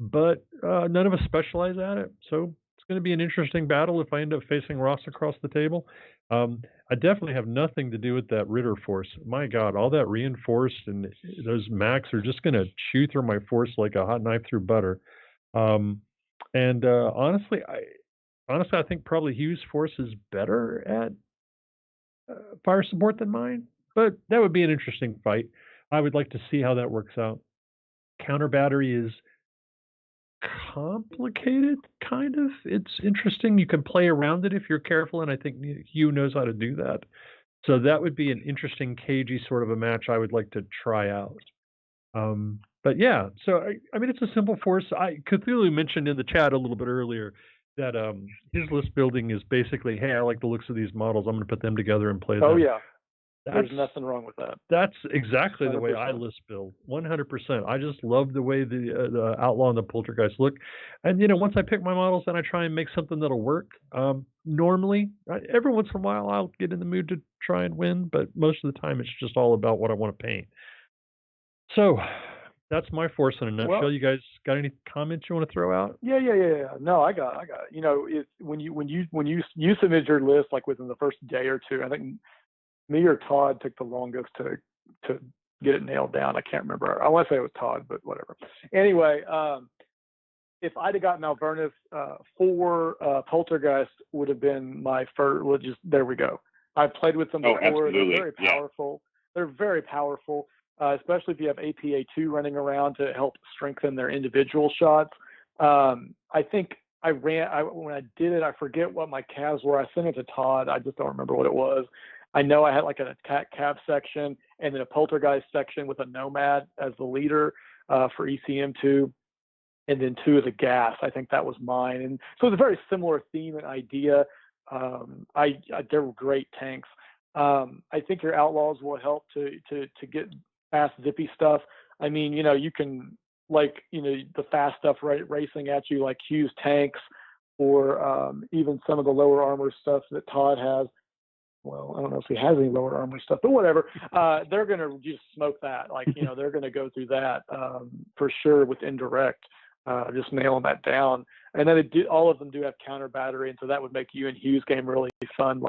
but none of us specialize at it. So it's going to be an interesting battle if I end up facing Ross across the table. I definitely have nothing to do with that Ritter force. My God, all that reinforced and those Macs are just going to chew through my force like a hot knife through butter. And honestly, I think probably Hugh's force is better at fire support than mine, but that would be an interesting fight. I would like to see how that works out. Counter battery is complicated, kind of. It's interesting. You can play around it if you're careful, and I think Hugh knows how to do that. So that would be an interesting, cagey sort of a match I would like to try out. But yeah, so I mean, it's a simple force. Cthulhu mentioned in the chat a little bit earlier that his list building is basically, hey, I like the looks of these models. I'm going to put them together and play them. Oh yeah. There's nothing wrong with that. That's exactly 100%. The way I list build. 100%. I just love the way the outlaw and the poltergeist look. And once I pick my models, then I try and make something that'll work. Normally, every once in a while, I'll get in the mood to try and win, but most of the time, it's just all about what I want to paint. So that's my force in a nutshell. Well, you guys got any comments you want to throw out? Yeah. No, I got it. When you submitted your list like within the first day or two, I think me or Todd took the longest to get it nailed down. I can't remember. I want to say it was Todd, but whatever. Anyway, if I'd have got Malvernus, 4 Poltergeist would have been my first. Well, there we go. I've played with them before. Absolutely. They're very powerful. Yeah. They're very powerful, especially if you have APA2 running around to help strengthen their individual shots. I think when I did it, I forget what my CAVs were. I sent it to Todd. I just don't remember what it was. I know I had like an attack CAV section and then a poltergeist section with a Nomad as the leader for ECM2, and then 2 of the gas. I think that was mine. And so it's a very similar theme and idea. They were great tanks. I think your outlaws will help to get fast zippy stuff. I mean, you can the fast stuff racing at you like Hugh's tanks, or even some of the lower armor stuff that Todd has. Well, I don't know if he has any lower armor stuff, but whatever. They're going to just smoke that. They're going to go through that for sure with indirect, just nailing that down. And then all of them do have counter battery, and so that would make you and Hugh's game really fun.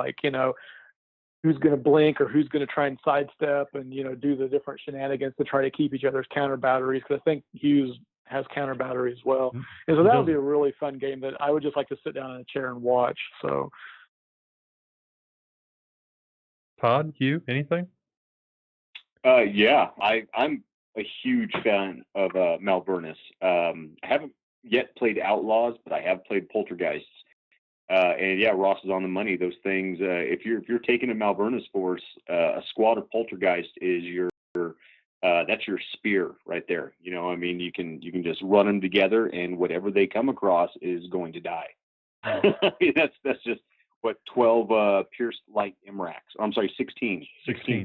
Who's going to blink or who's going to try and sidestep and, do the different shenanigans to try to keep each other's counter batteries. Because I think Hughes has counter battery as well. Mm. And so It that does. would be a really fun game that I would just like to sit down in a chair and watch. So Todd, Hugh, anything? Yeah, I'm a huge fan of Malvernus. I haven't yet played Outlaws, but I have played Poltergeists. And yeah, Ross is on the money. Those things, if you're taking a Malvernus force, a squad of Poltergeist is that's your spear right there. You know, I mean, you can just run them together, and whatever they come across is going to die. That's just what 12 pierced light MRACs. I'm sorry, 16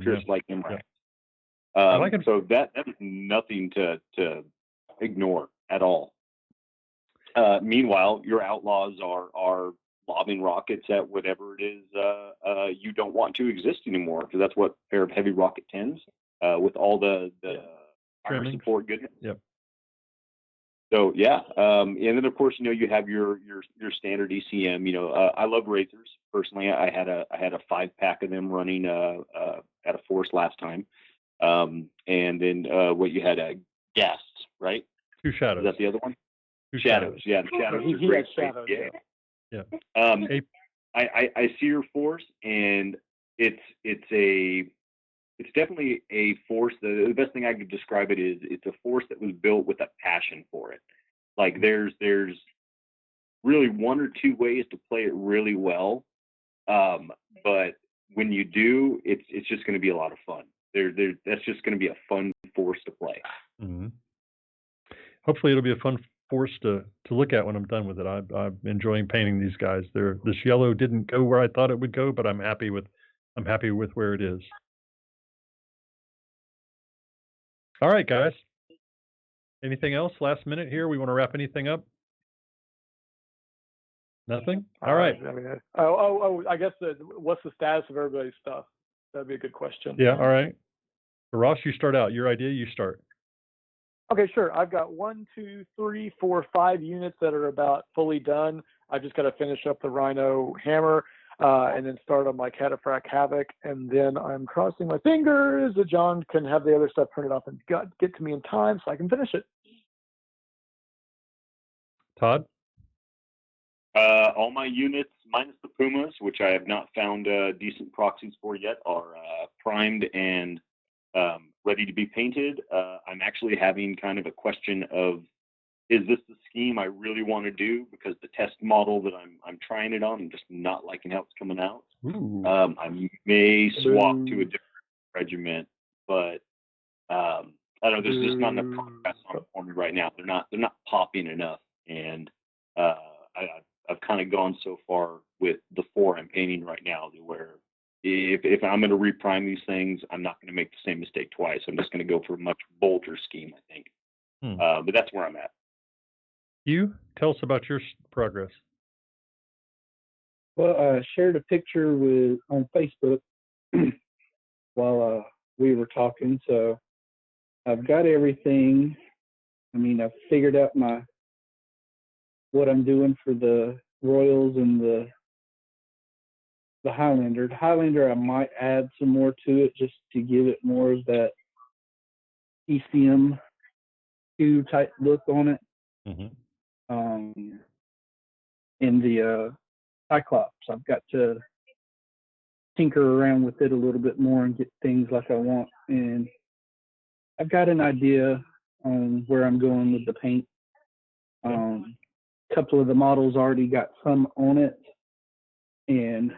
pierced light MRACs. Yeah. So that is nothing to ignore at all. Meanwhile, your outlaws are lobbing rockets at whatever it is you don't want to exist anymore, because that's what a pair of heavy rocket 10s with all the fire support goodness. Yep. So yeah, and then of course, you know, you have your standard ECM. You know, I love Razors personally. I had a 5-pack of them running at a force last time, and then what you had Ghasts, right? Two Shadows. Is that the other one? Two Shadows. Yeah, the Shadows are he great. has Shadows. Yeah. I see your force, and it's definitely a force. The best thing I could describe it is it's a force that was built with a passion for it. Like there's really one or two ways to play it really well, but when you do, it's just going to be a lot of fun. That's just going to be a fun force to play. Mm-hmm. Hopefully, it'll be a fun force to look at when I'm done with it. I'm enjoying painting these guys. This yellow didn't go where I thought it would go, but I'm happy with where it is. All right, guys. Anything else? Last minute here. We want to wrap anything up? Nothing? All right. I mean, I guess what's the status of everybody's stuff? That'd be a good question. Yeah. All right. Ross, you start out. Your idea. You start. Okay, sure. I've got 1, 2, 3, 4, 5 units that are about fully done. I've just got to finish up the Rhino hammer and then start on my Cataphract Havoc. And then I'm crossing my fingers that John can have the other stuff printed off and get to me in time so I can finish it. Todd? All my units, minus the Pumas, which I have not found decent proxies for yet, are primed and ready to be painted. I'm actually having kind of a question of, is this the scheme I really want to do? Because the test model that I'm trying it on, I'm just not liking how it's coming out. I may swap to a different regiment, but I don't know. There's just not enough contrast on it for me right now. They're not popping enough, and I've kind of gone so far with the 4 I'm painting right now to where if I'm going to reprime these things, I'm not going to make the same mistake twice. I'm just going to go for a much bolder scheme, I think. But that's where I'm at. You tell us about your progress. Well, I shared a picture on Facebook while we were talking, so I've got everything. I mean, I've figured out what I'm doing for the Royals and the Highlander. The Highlander, I might add some more to it just to give it more of that ECM 2 type look on it. Mm-hmm. In the Cyclops, I've got to tinker around with it a little bit more and get things like I want. And I've got an idea on where I'm going with the paint. A couple of the models already got some on it, and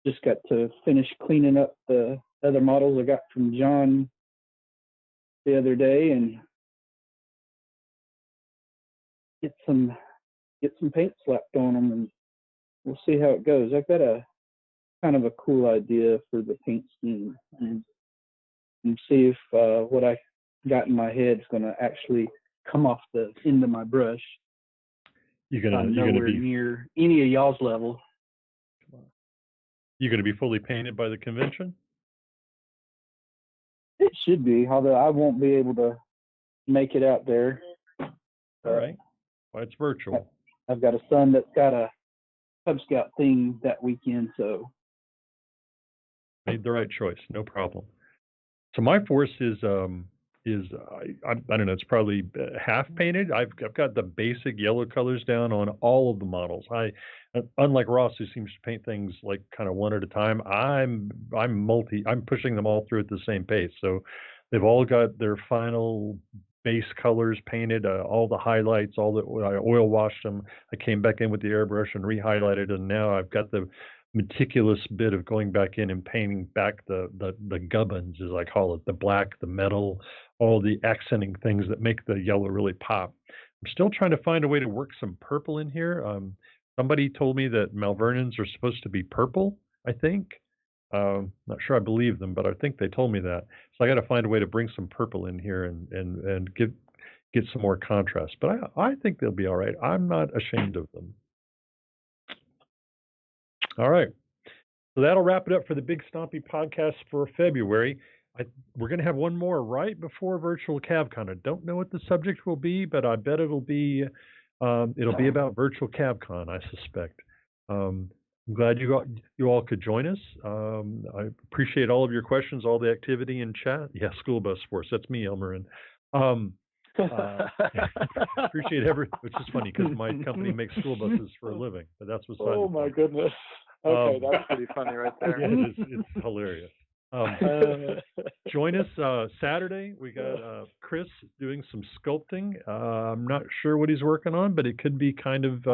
just got to finish cleaning up the other models I got from John the other day and get some paint slapped on them, and we'll see how it goes. I've got a kind of a cool idea for the paint scheme, and see if what I got in my head is going to actually come off the end of my brush. You're gonna be near any of y'all's level. You're gonna be fully painted by the convention? It should be, although I won't be able to make it out there. All right. Well, it's virtual. I've got a son that's got a Cub Scout thing that weekend, so made the right choice. No problem. So my force is is I don't know. It's probably half painted. I've got the basic yellow colors down on all of the models. Unlike Ross, who seems to paint things like kind of one at a time. I'm pushing them all through at the same pace. So they've all got their final base colors painted, all the highlights, I oil washed them. I came back in with the airbrush and re-highlighted, and now I've got the meticulous bit of going back in and painting back the gubbins, as I call it, the black, the metal, all the accenting things that make the yellow really pop. I'm still trying to find a way to work some purple in here. Somebody told me that Malvernons are supposed to be purple, I think. Not sure I believe them, but I think they told me that. So I got to find a way to bring some purple in here and get some more contrast. But I think they'll be all right. I'm not ashamed of them. All right. So that'll wrap it up for the Big Stompy podcast for February. We're going to have one more right before virtual CAV-CON. I don't know what the subject will be, but I bet it'll be about virtual CAV-CON, I suspect. I'm glad you all could join us. I appreciate all of your questions, all the activity in chat. Yeah, school bus force. That's me, Elmarin. Appreciate which is funny because my company makes school buses for a living, but that's what's Oh my goodness. Okay, that's pretty funny right there. Yeah, it's hilarious. Join us Saturday. We got Chris doing some sculpting. I'm not sure what he's working on, but it could be kind of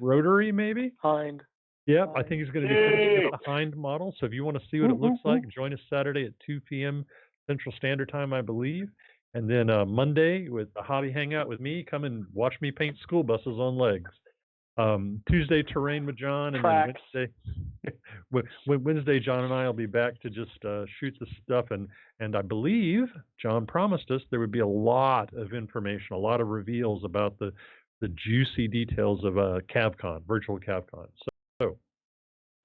rotary, maybe. Hind. Yeah, I think he's going to be finishing up the Hind model. So if you want to see what it looks like, join us Saturday at 2 p.m. Central Standard Time, I believe. And then Monday with the hobby hangout with me. Come and watch me paint school buses on legs. Tuesday, terrain with John, and Tracks. then Wednesday, John and I will be back to just shoot the stuff. And I believe John promised us there would be a lot of information, a lot of reveals about the juicy details of CAV-CON, virtual CAV-CON. So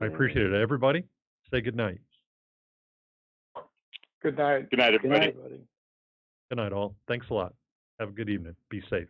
I appreciate it. Everybody, say good night. Good night. Good night, everybody. Good night, Good night, all. Thanks a lot. Have a good evening. Be safe.